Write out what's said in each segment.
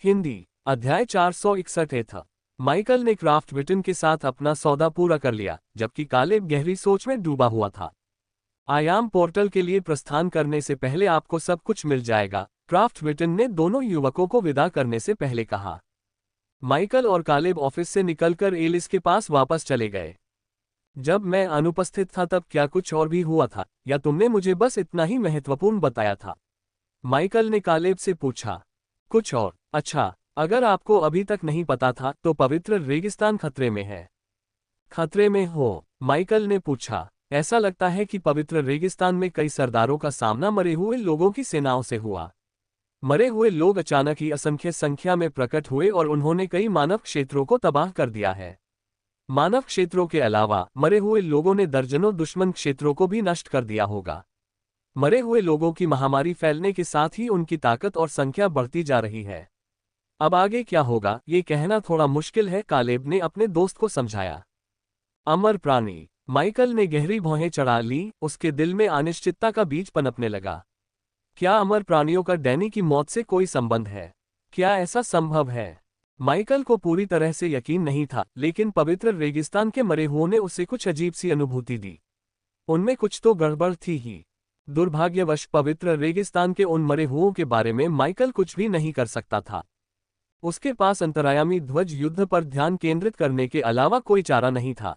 हिंदी अध्याय 461 था। माइकल ने क्राफ्ट ब्रिटेन के साथ अपना सौदा पूरा कर लिया, जबकि कालेब गहरी सोच में डूबा हुआ था। आयाम पोर्टल के लिए प्रस्थान करने से पहले आपको सब कुछ मिल जाएगा, क्राफ्ट ब्रिटेन ने दोनों युवकों को विदा करने से पहले कहा। माइकल और कालेब ऑफिस से निकलकर एलिस के पास वापस चले गए। जब मैं अनुपस्थित था तब क्या कुछ और भी हुआ था, या तुमने मुझे बस इतना ही महत्वपूर्ण बताया था? माइकल ने कालेब से पूछा। कुछ और? अच्छा, अगर आपको अभी तक नहीं पता था तो पवित्र रेगिस्तान खतरे में है। खतरे में हो? माइकल ने पूछा। ऐसा लगता है कि पवित्र रेगिस्तान में कई सरदारों का सामना मरे हुए लोगों की सेनाओं से हुआ। मरे हुए लोग अचानक ही असंख्य संख्या में प्रकट हुए और उन्होंने कई मानव क्षेत्रों को तबाह कर दिया है। मानव क्षेत्रों के अलावा मरे हुए लोगों ने दर्जनों दुश्मन क्षेत्रों को भी नष्ट कर दिया होगा। मरे हुए लोगों की महामारी फैलने के साथ ही उनकी ताकत और संख्या बढ़ती जा रही है। अब आगे क्या होगा ये कहना थोड़ा मुश्किल है, कालेब ने अपने दोस्त को समझाया। अमर प्राणी। माइकल ने गहरी भौहें चढ़ा ली, उसके दिल में अनिश्चितता का बीज पनपने लगा। क्या अमर प्राणियों का डैनी की मौत से कोई संबंध है? क्या ऐसा संभव है? माइकल को पूरी तरह से यकीन नहीं था, लेकिन पवित्र रेगिस्तान के मरे हुओं ने उसे कुछ अजीब सी अनुभूति दी। उनमें कुछ तो गड़बड़ थी ही। दुर्भाग्यवश पवित्र रेगिस्तान के उन मरे हुओं के बारे में माइकल कुछ भी नहीं कर सकता था। उसके पास अंतरायामी ध्वज युद्ध पर ध्यान केंद्रित करने के अलावा कोई चारा नहीं था।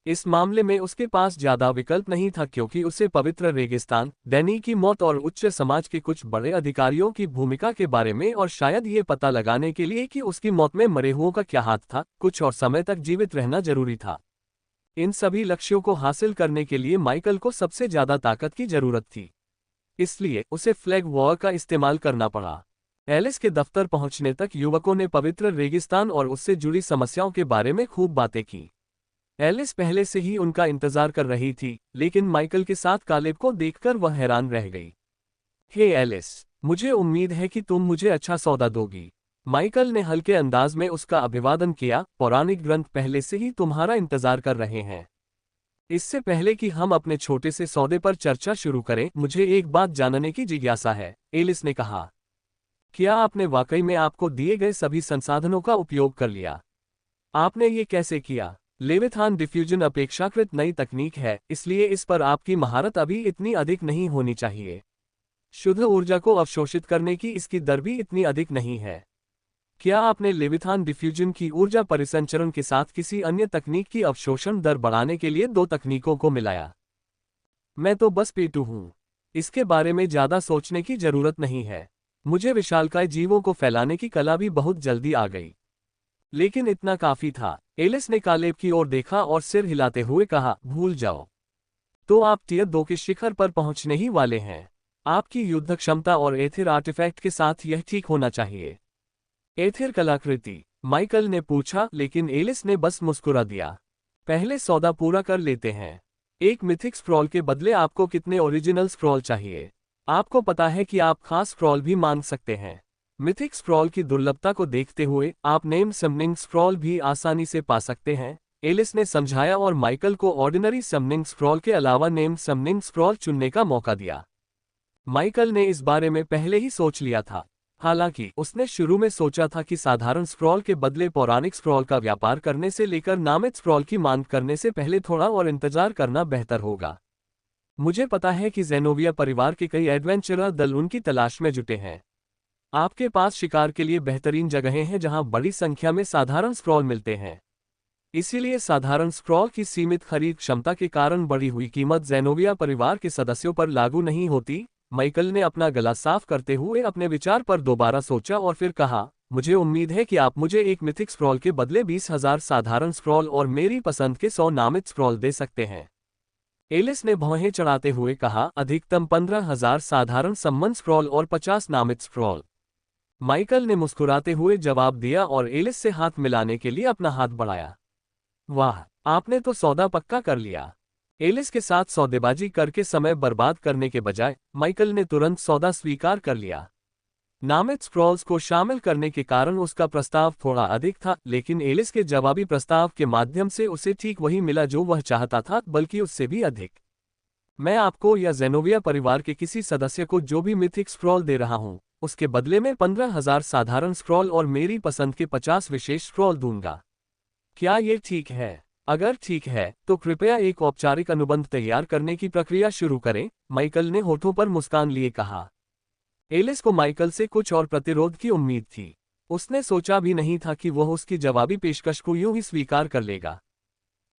इस मामले में उसके पास ज्यादा विकल्प नहीं था, क्योंकि उसे पवित्र रेगिस्तान, डैनी की मौत और उच्च समाज के कुछ बड़े अधिकारियों की भूमिका के बारे में और शायद ये पता लगाने के लिए कि उसकी मौत में मरे हुओं का क्या हाथ था, कुछ और समय तक जीवित रहना जरूरी था। इन सभी लक्ष्यों को हासिल करने के लिए माइकल को सबसे ज्यादा ताकत की जरूरत थी। इसलिए उसे फ्लैग वॉर का इस्तेमाल करना पड़ा। एलिस के दफ्तर पहुंचने तक युवकों ने पवित्र रेगिस्तान और उससे जुड़ी समस्याओं के बारे में खूब बातें की। एलिस पहले से ही उनका इंतजार कर रही थी, लेकिन माइकल के साथ कालेब को देखकर वह हैरान रह गई। हे एलिस, मुझे उम्मीद है कि तुम मुझे अच्छा सौदा दोगी। माइकल ने हल्के अंदाज में उसका अभिवादन किया। पौराणिक ग्रंथ पहले से ही तुम्हारा इंतजार कर रहे हैं। इससे पहले कि हम अपने छोटे से सौदे पर चर्चा शुरू करें, मुझे एक बात जानने की जिज्ञासा है, एलिस ने कहा। क्या आपने वाकई में आपको दिए गए सभी संसाधनों का उपयोग कर लिया? आपने ये कैसे किया? लेविथान डिफ्यूजन अपेक्षाकृत नई तकनीक है, इसलिए इस पर आपकी महारत अभी इतनी अधिक नहीं होनी चाहिए। शुद्ध ऊर्जा को अवशोषित करने की इसकी दर भी इतनी अधिक नहीं है। क्या आपने लेविथान डिफ्यूजन की ऊर्जा परिसंचरण के साथ किसी अन्य तकनीक की अवशोषण दर बढ़ाने के लिए दो तकनीकों को मिलाया? मैं तो बस पेटू हूं। इसके बारे में ज्यादा सोचने की जरूरत नहीं है। मुझे विशालकाय जीवों को फैलाने की कला भी बहुत जल्दी आ गई। लेकिन इतना काफी था। एलिस ने कालेब की ओर देखा और सिर हिलाते हुए कहा, भूल जाओ। तो आप टियर 2 के शिखर पर पहुंचने ही वाले हैं। आपकी युद्ध क्षमता और एथिर आर्टिफैक्ट के साथ यह ठीक होना चाहिए। एथिर कलाकृति? माइकल ने पूछा, लेकिन एलिस ने बस मुस्कुरा दिया। पहले सौदा पूरा कर लेते हैं। एक मिथिक स्क्रॉल के बदले आपको कितने ओरिजिनल स्क्रॉल चाहिए? आपको पता है कि आप खास स्क्रॉल भी मांग सकते हैं। मिथिक स्क्रॉल की दुर्लभता को देखते हुए आप नेम समनिंग स्क्रॉल भी आसानी से पा सकते हैं, एलिस ने समझाया और माइकल को ऑर्डिनरी समनिंग स्क्रॉल के अलावा नेम समनिंग स्क्रॉल चुनने का मौका दिया। माइकल ने इस बारे में पहले ही सोच लिया था। हालांकि उसने शुरू में सोचा था कि साधारण स्क्रॉल के बदले पौराणिक स्क्रॉल का व्यापार करने से लेकर नामित स्क्रॉल की मांग करने से पहले थोड़ा और इंतजार करना बेहतर होगा। मुझे पता है कि ज़ेनोविया परिवार के कई एडवेंचरर दल उनकी तलाश में जुटे हैं। आपके पास शिकार के लिए बेहतरीन जगहें हैं जहां बड़ी संख्या में साधारण स्क्रॉल मिलते हैं। इसीलिए साधारण स्क्रॉल की सीमित खरीद क्षमता के कारण बढ़ी हुई कीमत ज़ेनोविया परिवार के सदस्यों पर लागू नहीं होती। माइकल ने अपना गला साफ करते हुए अपने विचार पर दोबारा सोचा और फिर कहा, मुझे उम्मीद है कि आप मुझे एक मिथिक स्क्रॉल के बदले 20,000 साधारण स्क्रॉल और मेरी पसंद के 100 नामित स्क्रॉल दे सकते हैं। एलिस ने भौहें चढ़ाते हुए कहा, अधिकतम 15,000 साधारण सम्मन स्क्रॉल और 50 नामित स्क्रॉल। माइकल ने मुस्कुराते हुए जवाब दिया और एलिस से हाथ मिलाने के लिए अपना हाथ बढ़ाया। वाह, आपने तो सौदा पक्का कर लिया। एलिस के साथ सौदेबाजी करके समय बर्बाद करने के बजाय माइकल ने तुरंत सौदा स्वीकार कर लिया। नामित स्क्रॉल्स को शामिल करने के कारण उसका प्रस्ताव थोड़ा अधिक था, लेकिन एलिस के जवाबी प्रस्ताव के माध्यम से उसे ठीक वही मिला जो वह चाहता था, बल्कि उससे भी अधिक। मैं आपको या ज़ेनोविया परिवार के किसी सदस्य को जो भी मिथिक स्क्रॉल दे रहा हूं, उसके बदले में 15,000 साधारण स्क्रॉल और मेरी पसंद के 50 विशेष स्क्रॉल दूंगा। क्या ये ठीक है? अगर ठीक है तो कृपया एक औपचारिक अनुबंध तैयार करने की प्रक्रिया शुरू करें, माइकल ने होठों पर मुस्कान लिए कहा। एलिस को माइकल से कुछ और प्रतिरोध की उम्मीद थी। उसने सोचा भी नहीं था कि वह उसकी जवाबी पेशकश को यूं ही स्वीकार कर लेगा।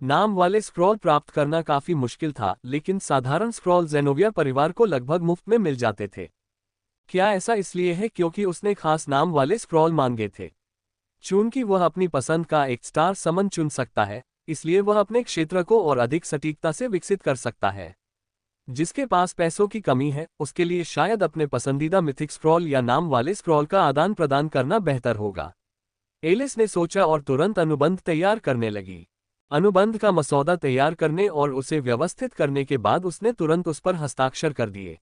नाम वाले स्क्रॉल प्राप्त करना काफी मुश्किल था, लेकिन साधारण स्क्रॉल ज़ेनोविया परिवार को लगभग मुफ्त में मिल जाते थे। क्या ऐसा इसलिए है क्योंकि उसने खास नाम वाले स्क्रॉल मांगे थे? चूंकि वह अपनी पसंद का एक स्टार समन चुन सकता है, इसलिए वह अपने क्षेत्र को और अधिक सटीकता से विकसित कर सकता है। जिसके पास पैसों की कमी है, उसके लिए शायद अपने पसंदीदा मिथिक स्क्रॉल या नाम वाले स्क्रॉल का आदान प्रदान करना बेहतर होगा। एलिस ने सोचा और तुरंत अनुबंध तैयार करने लगी। अनुबंध का मसौदा तैयार करने और उसे व्यवस्थित करने के बाद उसने तुरंत उस पर हस्ताक्षर कर दिए।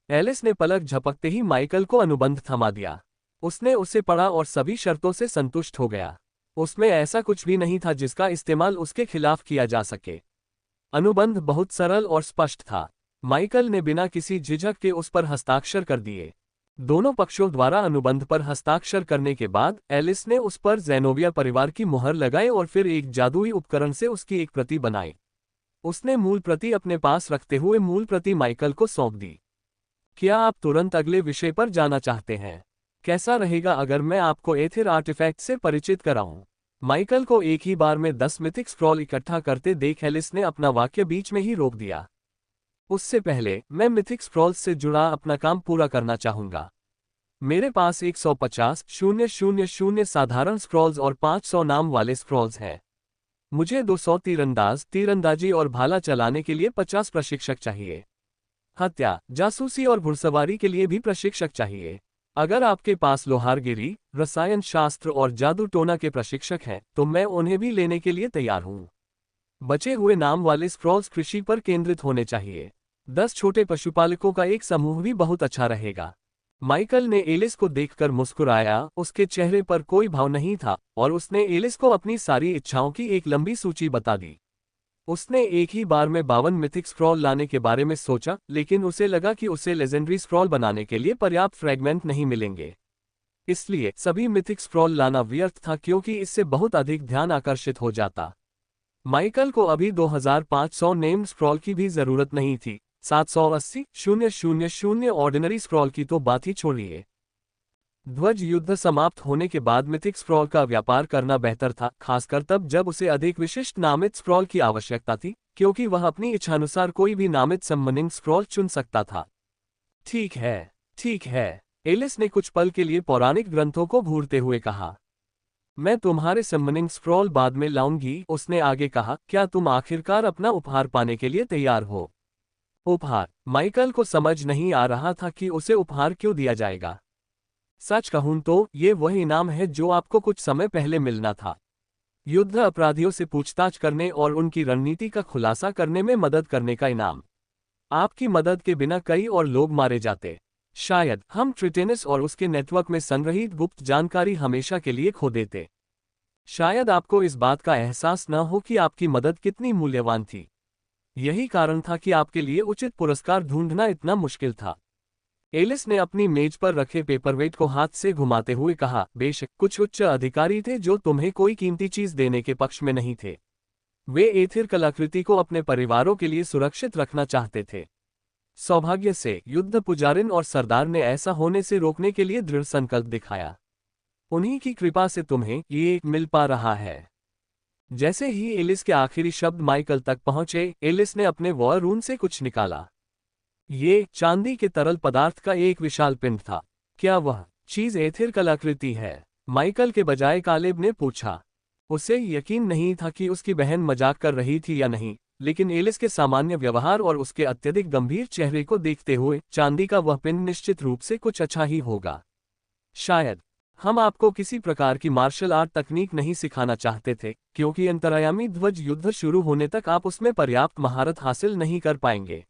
एलिस ने पलक झपकते ही माइकल को अनुबंध थमा दिया। उसने उसे पढ़ा और सभी शर्तों से संतुष्ट हो गया। उसमें ऐसा कुछ भी नहीं था जिसका इस्तेमाल उसके खिलाफ किया जा सके। अनुबंध बहुत सरल और स्पष्ट था। माइकल ने बिना किसी झिझक के उस पर हस्ताक्षर कर दिए। दोनों पक्षों द्वारा अनुबंध पर हस्ताक्षर करने के बाद एलिस ने उस पर ज़ेनोविया परिवार की मुहर लगाई और फिर एक जादुई उपकरण से उसकी एक प्रति बनाई। उसने मूल प्रति अपने पास रखते हुए मूल प्रति माइकल को सौंप दी। क्या आप तुरंत अगले विषय पर जाना चाहते हैं? कैसा रहेगा अगर मैं आपको एथिर आर्टिफैक्ट से परिचित कराऊं? माइकल को एक ही बार में 10 मिथिक स्क्रॉल इकट्ठा करते देख एलिस ने अपना वाक्य बीच में ही रोक दिया। उससे पहले मैं मिथिक स्क्रॉल्स से जुड़ा अपना काम पूरा करना चाहूंगा। मेरे पास 150,000 साधारण स्क्रॉल्स और 500 नाम वाले स्क्रॉल्स हैं। मुझे 200 तीरंदाजी और भाला चलाने के लिए 50 प्रशिक्षक चाहिए। हत्या, जासूसी और घुड़सवारी के लिए भी प्रशिक्षक चाहिए। अगर आपके पास लोहारगिरी, रसायन शास्त्र और जादू टोना के प्रशिक्षक हैं, तो मैं उन्हें भी लेने के लिए तैयार हूं। बचे हुए नाम वाले स्क्रॉल्स कृषि पर केंद्रित होने चाहिए। 10 छोटे पशुपालकों का एक समूह भी बहुत अच्छा रहेगा। माइकल ने एलिस को देखकर मुस्कुराया। उसके चेहरे पर कोई भाव नहीं था और उसने एलिस को अपनी सारी इच्छाओं की एक लंबी सूची बता दी। उसने एक ही बार में 52 मिथिक स्क्रॉल लाने के बारे में सोचा, लेकिन उसे लगा कि उसे लेजेंडरी स्क्रॉल बनाने के लिए पर्याप्त फ्रैगमेंट नहीं मिलेंगे। इसलिए सभी मिथिक स्क्रॉल लाना व्यर्थ था क्योंकि इससे बहुत अधिक ध्यान आकर्षित हो जाता। माइकल को अभी 2500 नेम्ड स्क्रॉल की भी जरूरत नहीं थी। 780,000 ऑर्डिनरी स्क्रॉल की तो बात ही छोड़िए। ध्वज युद्ध समाप्त होने के बाद मिथिक स्क्रॉल का व्यापार करना बेहतर था, खासकर तब जब उसे अधिक विशिष्ट नामित स्क्रॉल की आवश्यकता थी, क्योंकि वह अपनी इच्छानुसार कोई भी नामित सम्मनिंग स्क्रॉल चुन सकता था। ठीक है, एलिस ने कुछ पल के लिए पौराणिक ग्रंथों को घूरते हुए कहा। मैं तुम्हारे सम्मनिंग स्क्रॉल बाद में लाऊंगी, उसने आगे कहा। क्या तुम आखिरकार अपना उपहार पाने के लिए तैयार हो? उपहार? माइकल को समझ नहीं आ रहा था कि उसे उपहार क्यों दिया जाएगा। सच कहूं तो ये वह इनाम है जो आपको कुछ समय पहले मिलना था। युद्ध अपराधियों से पूछताछ करने और उनकी रणनीति का खुलासा करने में मदद करने का इनाम। आपकी मदद के बिना कई और लोग मारे जाते। शायद हम ट्रिटेनस और उसके नेटवर्क में संग्रहीत गुप्त जानकारी हमेशा के लिए खो देते। शायद आपको इस बात का एहसास न हो कि आपकी मदद कितनी मूल्यवान थी। यही कारण था कि आपके लिए उचित पुरस्कार ढूंढना इतना मुश्किल था। एलिस ने अपनी मेज पर रखे पेपरवेट को हाथ से घुमाते हुए कहा। बेशक कुछ उच्च अधिकारी थे जो तुम्हें कोई कीमती चीज देने के पक्ष में नहीं थे। वे एथिर कलाकृति को अपने परिवारों के लिए सुरक्षित रखना चाहते थे। सौभाग्य से युद्ध पुजारिन और सरदार ने ऐसा होने से रोकने के लिए दृढ़ संकल्प दिखाया। उन्हीं की कृपा से तुम्हें ये मिल पा रहा है। जैसे ही एलिस के आखिरी शब्द माइकल तक पहुंचे, एलिस ने अपने वॉर रूम से कुछ निकाला। ये चांदी के तरल पदार्थ का एक विशाल पिंड था। क्या वह चीज एथिर कलाकृति है? माइकल के बजाय कालेब ने पूछा। उसे यकीन नहीं था कि उसकी बहन मजाक कर रही थी या नहीं, लेकिन एलिस के सामान्य व्यवहार और उसके अत्यधिक गंभीर चेहरे को देखते हुए चांदी का वह पिंड निश्चित रूप से कुछ अच्छा ही होगा। शायद हम आपको किसी प्रकार की मार्शल आर्ट तकनीक नहीं सिखाना चाहते थे, क्योंकि अंतरायामी ध्वज युद्ध शुरू होने तक आप उसमें पर्याप्त महारत हासिल नहीं कर पाएंगे।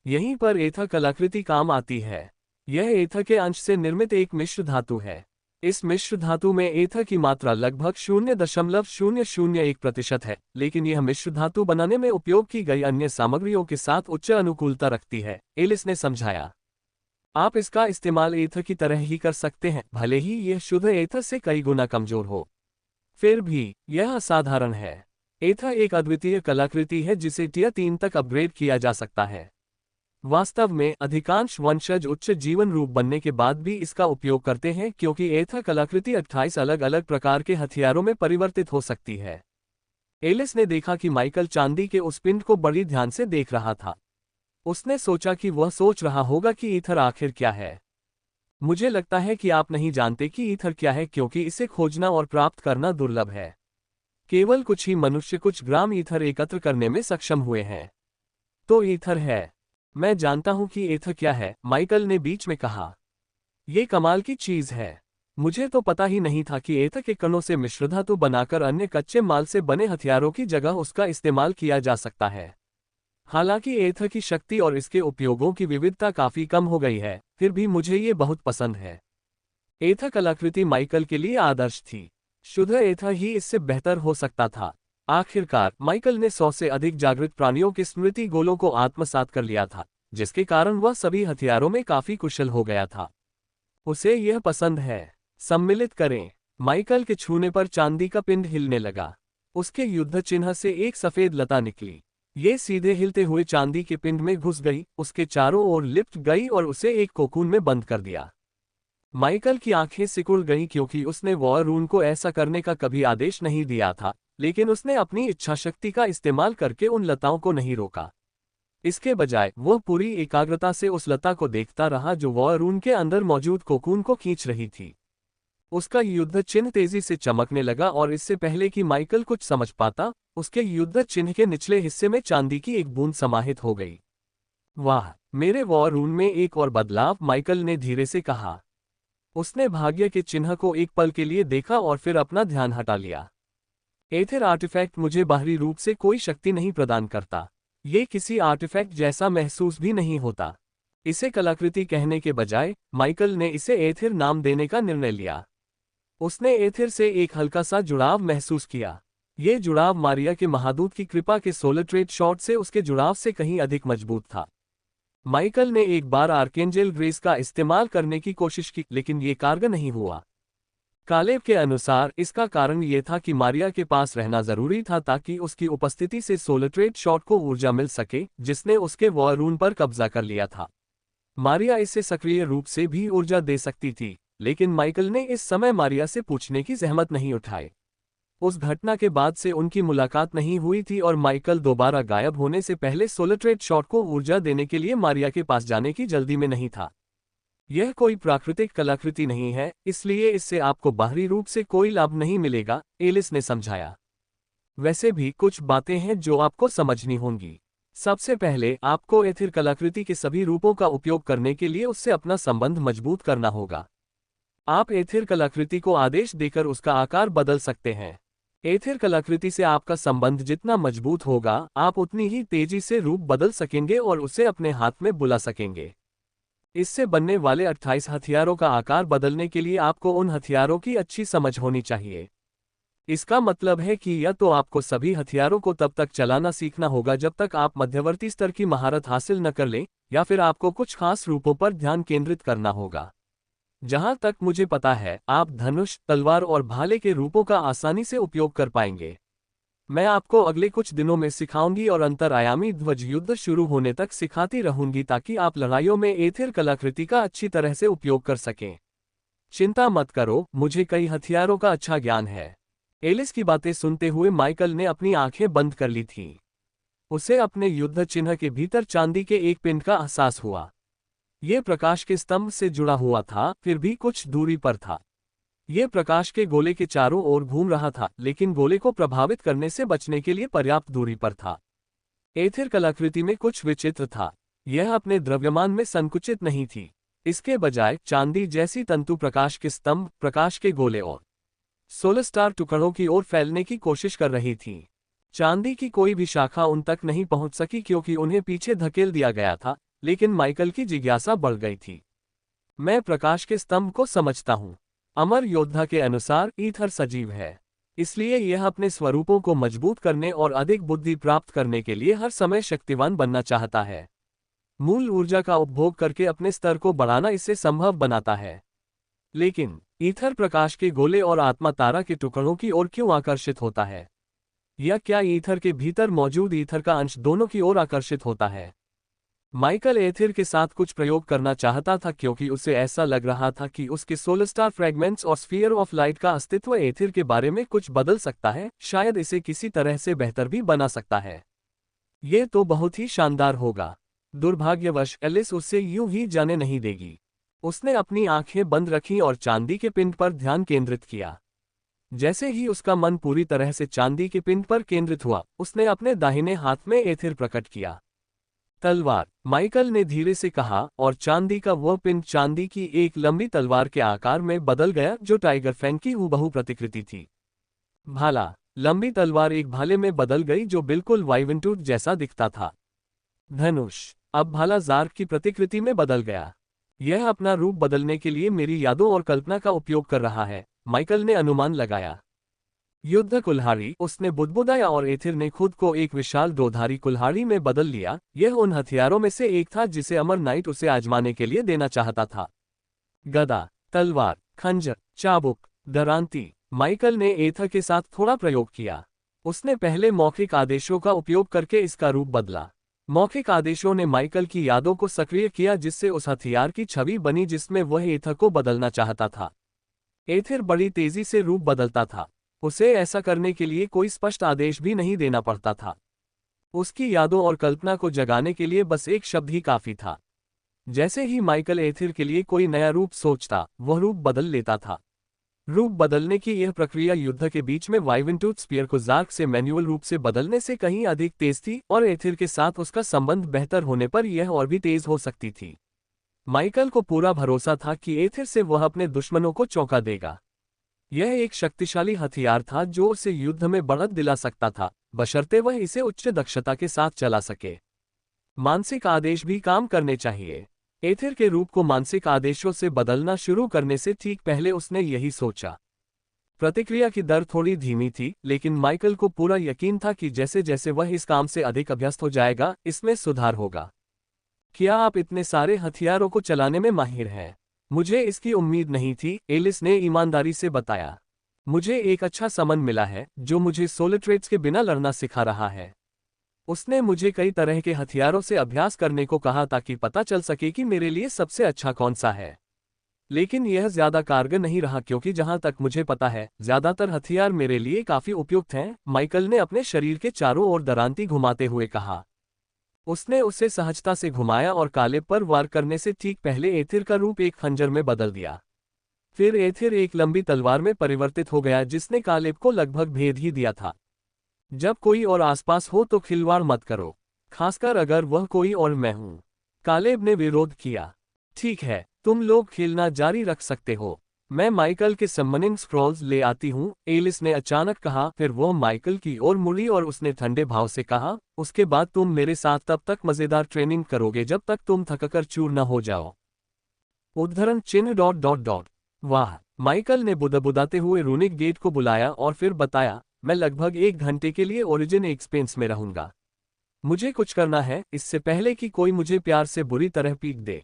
यहीं पर एथा कलाकृति काम आती है। यह एथा के अंश से निर्मित एक मिश्र धातु है। इस मिश्र धातु में एथा की मात्रा लगभग 0.001% है, लेकिन यह मिश्र धातु बनाने में उपयोग की गई अन्य सामग्रियों के साथ उच्च अनुकूलता रखती है, एलिस ने समझाया। आप इसका इस्तेमाल एथर की तरह ही कर सकते हैं, भले ही यह शुद्ध एथर से कई गुना कमजोर हो। फिर भी यह असाधारण है। एथर एक अद्वितीय कलाकृति है जिसे टियर 3 तक अपग्रेड किया जा सकता है। वास्तव में अधिकांश वंशज उच्च जीवन रूप बनने के बाद भी इसका उपयोग करते हैं क्योंकि एथर कलाकृति 28 अलग अलग प्रकार के हथियारों में परिवर्तित हो सकती है। एलिस ने देखा कि माइकल चांदी के उस पिंड को बड़ी ध्यान से देख रहा था। उसने सोचा कि वह सोच रहा होगा कि ईथर आखिर क्या है। मुझे लगता है कि आप नहीं जानते कि ईथर क्या है क्योंकि इसे खोजना और प्राप्त करना दुर्लभ है। केवल कुछ ही मनुष्य कुछ ग्राम ईथर एकत्र करने में सक्षम हुए हैं। तो ईथर है। मैं जानता हूं कि ईथर क्या है, माइकल ने बीच में कहा। ये कमाल की चीज है। मुझे तो पता ही नहीं था कि ईथर के कणों से मिश्रधातु बनाकर अन्य कच्चे माल से बने हथियारों की जगह उसका इस्तेमाल किया जा सकता है। हालांकि एथर की शक्ति और इसके उपयोगों की विविधता काफी कम हो गई है, फिर भी मुझे ये बहुत पसंद है। एथर कलाकृति माइकल के लिए आदर्श थी। शुद्ध एथर ही इससे बेहतर हो सकता था। आखिरकार माइकल ने 100 से अधिक जागृत प्राणियों के स्मृति गोलों को आत्मसात कर लिया था, जिसके कारण वह सभी हथियारों में काफी कुशल हो गया था। उसे यह पसंद है। सम्मिलित करें। माइकल के छूने पर चांदी का पिंड हिलने लगा। उसके युद्ध चिन्ह से एक सफेद लता निकली। ये सीधे हिलते हुए चांदी के पिंड में घुस गई, उसके चारों ओर लिपट गई और उसे एक कोकून में बंद कर दिया। माइकल की आंखें सिकुड़ गईं क्योंकि उसने वॉरून को ऐसा करने का कभी आदेश नहीं दिया था, लेकिन उसने अपनी इच्छाशक्ति का इस्तेमाल करके उन लताओं को नहीं रोका। इसके बजाय वह पूरी एकाग्रता से उस लता को देखता रहा जो वॉरून के अंदर मौजूद कोकून को खींच रही थी। उसका युद्ध चिन्ह तेजी से चमकने लगा और इससे पहले कि माइकल कुछ समझ पाता, उसके युद्ध चिन्ह के निचले हिस्से में चांदी की एक बूंद समाहित हो गई। वाह, मेरे वॉरून में एक और बदलाव, माइकल ने धीरे से कहा। उसने भाग्य के चिन्ह को एक पल के लिए देखा और फिर अपना ध्यान हटा लिया। एथर आर्टिफैक्ट मुझे बाहरी रूप से कोई शक्ति नहीं प्रदान करता। ये किसी आर्टिफैक्ट जैसा महसूस भी नहीं होता। इसे कलाकृति कहने के बजाय माइकल ने इसे एथर नाम देने का निर्णय लिया। उसने एथर से एक हल्का सा जुड़ाव महसूस किया। ये जुड़ाव मारिया के महादूत की कृपा के सोलर ट्रेड शॉट से उसके जुड़ाव से कहीं अधिक मजबूत था। माइकल ने एक बार आर्केंजेल ग्रेस का इस्तेमाल करने की कोशिश की, लेकिन ये कारगर नहीं हुआ। कालेब के अनुसार इसका कारण ये था कि मारिया के पास रहना जरूरी था ताकि उसकी उपस्थिति से सोलर ट्रेड शॉट को ऊर्जा मिल सके, जिसने उसके वॉरून पर कब्जा कर लिया था। मारिया इससे सक्रिय रूप से भी ऊर्जा दे सकती थी, लेकिन माइकल ने इस समय मारिया से पूछने की जहमत नहीं उठाई। उस घटना के बाद से उनकी मुलाकात नहीं हुई थी और माइकल दोबारा गायब होने से पहले सोलर ट्रेड शॉट को ऊर्जा देने के लिए मारिया के पास जाने की जल्दी में नहीं था। यह कोई प्राकृतिक कलाकृति नहीं है, इसलिए इससे आपको बाहरी रूप से कोई लाभ नहीं मिलेगा, एलिस ने समझाया। वैसे भी कुछ बातें हैं जो आपको समझनी होंगी। सबसे पहले आपको एथर कलाकृति के सभी रूपों का उपयोग करने के लिए उससे अपना संबंध मजबूत करना होगा। आप एथर कलाकृति को आदेश देकर उसका आकार बदल सकते हैं। एथर कलाकृति से आपका संबंध जितना मजबूत होगा, आप उतनी ही तेजी से रूप बदल सकेंगे और उसे अपने हाथ में बुला सकेंगे। इससे बनने वाले 28 हथियारों का आकार बदलने के लिए आपको उन हथियारों की अच्छी समझ होनी चाहिए। इसका मतलब है कि या तो आपको सभी हथियारों को तब तक चलाना सीखना होगा जब तक आप मध्यवर्ती स्तर की महारत हासिल न कर लें, या फिर आपको कुछ खास रूपों पर ध्यान केंद्रित करना होगा। जहां तक मुझे पता है, आप धनुष, तलवार और भाले के रूपों का आसानी से उपयोग कर पाएंगे। मैं आपको अगले कुछ दिनों में सिखाऊंगी और अंतरआयामी ध्वज युद्ध शुरू होने तक सिखाती रहूंगी ताकि आप लड़ाइयों में एथर कलाकृति का अच्छी तरह से उपयोग कर सकें। चिंता मत करो, मुझे कई हथियारों का अच्छा ज्ञान है। एलिस की बातें सुनते हुए माइकल ने अपनी आंखें बंद कर ली थीं। उसे अपने युद्ध चिन्ह के भीतर चांदी के एक पिंड का एहसास हुआ। यह प्रकाश के स्तंभ से जुड़ा हुआ था, फिर भी कुछ दूरी पर था। यह प्रकाश के गोले के चारों ओर घूम रहा था, लेकिन गोले को प्रभावित करने से बचने के लिए पर्याप्त दूरी पर था। एथर कलाकृति में कुछ विचित्र था। यह अपने द्रव्यमान में संकुचित नहीं थी। इसके बजाय चांदी जैसी तंतु प्रकाश के स्तंभ, प्रकाश के गोले और सोलर स्टार टुकड़ों की ओर फैलने की कोशिश कर रही थी। चांदी की कोई भी शाखा उन तक नहीं पहुंच सकी क्योंकि उन्हें पीछे धकेल दिया गया था, लेकिन माइकल की जिज्ञासा बढ़ गई थी। मैं प्रकाश के स्तंभ को समझता हूं। अमर योद्धा के अनुसार ईथर सजीव है, इसलिए यह अपने स्वरूपों को मजबूत करने और अधिक बुद्धि प्राप्त करने के लिए हर समय शक्तिवान बनना चाहता है। मूल ऊर्जा का उपभोग करके अपने स्तर को बढ़ाना इसे संभव बनाता है। लेकिन ईथर प्रकाश के गोले और आत्मा तारा के टुकड़ों की ओर क्यों आकर्षित होता है? या क्या ईथर के भीतर मौजूद ईथर का अंश दोनों की ओर आकर्षित होता है? माइकल एथिर के साथ कुछ प्रयोग करना चाहता था क्योंकि उसे ऐसा लग रहा था कि उसके सोलर स्टार फ्रैगमेंट्स और स्फीयर ऑफ लाइट का अस्तित्व एथिर के बारे में कुछ बदल सकता है, शायद इसे किसी तरह से बेहतर भी बना सकता है। यह तो बहुत ही शानदार होगा। दुर्भाग्यवश एलिस उससे यूं ही जाने नहीं देगी। उसने अपनी आंखें बंद रखीं और चांदी के पिंड पर ध्यान केंद्रित किया। जैसे ही उसका मन पूरी तरह से चांदी के पिंड पर केंद्रित हुआ, उसने अपने दाहिने हाथ में एथिर प्रकट किया। तलवार, माइकल ने धीरे से कहा, और चांदी का वह पिंड चांदी की एक लंबी तलवार के आकार में बदल गया जो टाइगर फैंग की हूबहू प्रतिकृति थी। भाला, लंबी तलवार एक भाले में बदल गई जो बिल्कुल वाइवंटूट जैसा दिखता था। धनुष, अब भाला ज़ार्क की प्रतिकृति में बदल गया। यह अपना रूप बदलने के लिए मेरी यादों और कल्पना का उपयोग कर रहा है, माइकल ने अनुमान लगाया। युद्ध कुल्हाड़ी, उसने बुदबुदाया और एथिर ने खुद को एक विशाल दोधारी कुल्हाड़ी में बदल लिया। यह उन हथियारों में से एक था जिसे अमर नाइट उसे आजमाने के लिए देना चाहता था। गदा, तलवार, खंजर, चाबुक, दरांती। माइकल ने एथिर के साथ थोड़ा प्रयोग किया। उसने पहले मौखिक आदेशों का उपयोग करके इसका रूप बदला। मौखिक आदेशों ने माइकल की यादों को सक्रिय किया जिससे उस हथियार की छवि बनी जिसमें वह एथिर को बदलना चाहता था। एथिर बड़ी तेजी से रूप बदलता था। उसे ऐसा करने के लिए कोई स्पष्ट आदेश भी नहीं देना पड़ता था। उसकी यादों और कल्पना को जगाने के लिए बस एक शब्द ही काफी था। जैसे ही माइकल एथिर के लिए कोई नया रूप सोचता, वह रूप बदल लेता था। रूप बदलने की यह प्रक्रिया युद्ध के बीच में वाइवंटूट स्पीयर को ज़ार्क से मैन्युअल रूप से बदलने से कहीं अधिक तेज थी, और एथिर के साथ उसका संबंध बेहतर होने पर यह और भी तेज हो सकती थी। माइकल को पूरा भरोसा था कि एथिर से वह अपने दुश्मनों को चौंका देगा। यह एक शक्तिशाली हथियार था जो उसे युद्ध में बढ़त दिला सकता था, बशर्ते वह इसे उच्च दक्षता के साथ चला सके। मानसिक आदेश भी काम करने चाहिए। एथिर के रूप को मानसिक आदेशों से बदलना शुरू करने से ठीक पहले उसने यही सोचा। प्रतिक्रिया की दर थोड़ी धीमी थी, लेकिन माइकल को पूरा यकीन था कि जैसे जैसे वह इस काम से अधिक अभ्यस्त हो जाएगा, इसमें सुधार होगा। क्या आप इतने सारे हथियारों को चलाने में माहिर हैं? मुझे इसकी उम्मीद नहीं थी, एलिस ने ईमानदारी से बताया। मुझे एक अच्छा समन मिला है जो मुझे सोलर ट्रेड्स के बिना लड़ना सिखा रहा है। उसने मुझे कई तरह के हथियारों से अभ्यास करने को कहा ताकि पता चल सके कि मेरे लिए सबसे अच्छा कौन सा है। लेकिन यह ज्यादा कारगर नहीं रहा क्योंकि जहां तक मुझे पता है, ज्यादातर हथियार मेरे लिए काफी उपयुक्त हैं, माइकल ने अपने शरीर के चारों ओर दरांती घुमाते हुए कहा। उसने उसे सहजता से घुमाया और कालेब पर वार करने से ठीक पहले एथिर का रूप एक खंजर में बदल दिया। फिर एथिर एक लंबी तलवार में परिवर्तित हो गया जिसने कालेब को लगभग भेद ही दिया था। जब कोई और आसपास हो तो खिलवाड़ मत करो, खासकर अगर वह कोई और मैं हूं। कालेब ने विरोध किया। ठीक है, तुम लोग खेलना जारी रख सकते हो, मैं माइकल के समनिंग स्क्रॉल्स ले आती हूं, एलिस ने अचानक कहा। फिर वह माइकल की ओर मुड़ी और उसने ठंडे भाव से कहा, उसके बाद तुम मेरे साथ तब तक मजेदार ट्रेनिंग करोगे जब तक तुम थककर चूर न हो जाओ। उद्धरण चिन्ह ... वाह, माइकल ने बुदबुदाते हुए रूनिक गेट को बुलाया और फिर बताया, मैं लगभग 1 घंटे के लिए ओरिजिन एक्सपेंस में रहूंगा। मुझे कुछ करना है, इससे पहले कि कोई मुझे प्यार से बुरी तरह पीट दे।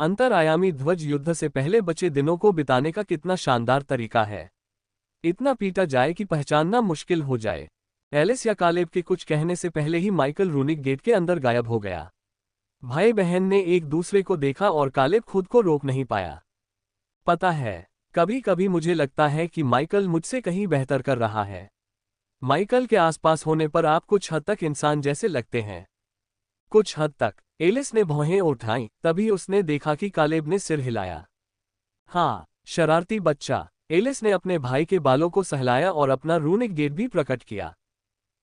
अंतरआयामी ध्वज युद्ध से पहले बचे दिनों को बिताने का कितना शानदार तरीका है। इतना पीटा जाए कि पहचानना मुश्किल हो जाए। एलिस या कालेब के कुछ कहने से पहले ही माइकल रूनिक गेट के अंदर गायब हो गया। भाई बहन ने एक दूसरे को देखा और कालेब खुद को रोक नहीं पाया। पता है, कभी कभी मुझे लगता है कि माइकल मुझसे कहीं बेहतर कर रहा है। माइकल के आसपास होने पर आप कुछ हद तक इंसान जैसे लगते हैं। कुछ हद तक, एलिस ने भौहें उठाईं, तभी उसने देखा कि कालेब ने सिर हिलाया। हाँ, शरारती बच्चा। एलिस ने अपने भाई के बालों को सहलाया और अपना रूनिक गेट भी प्रकट किया।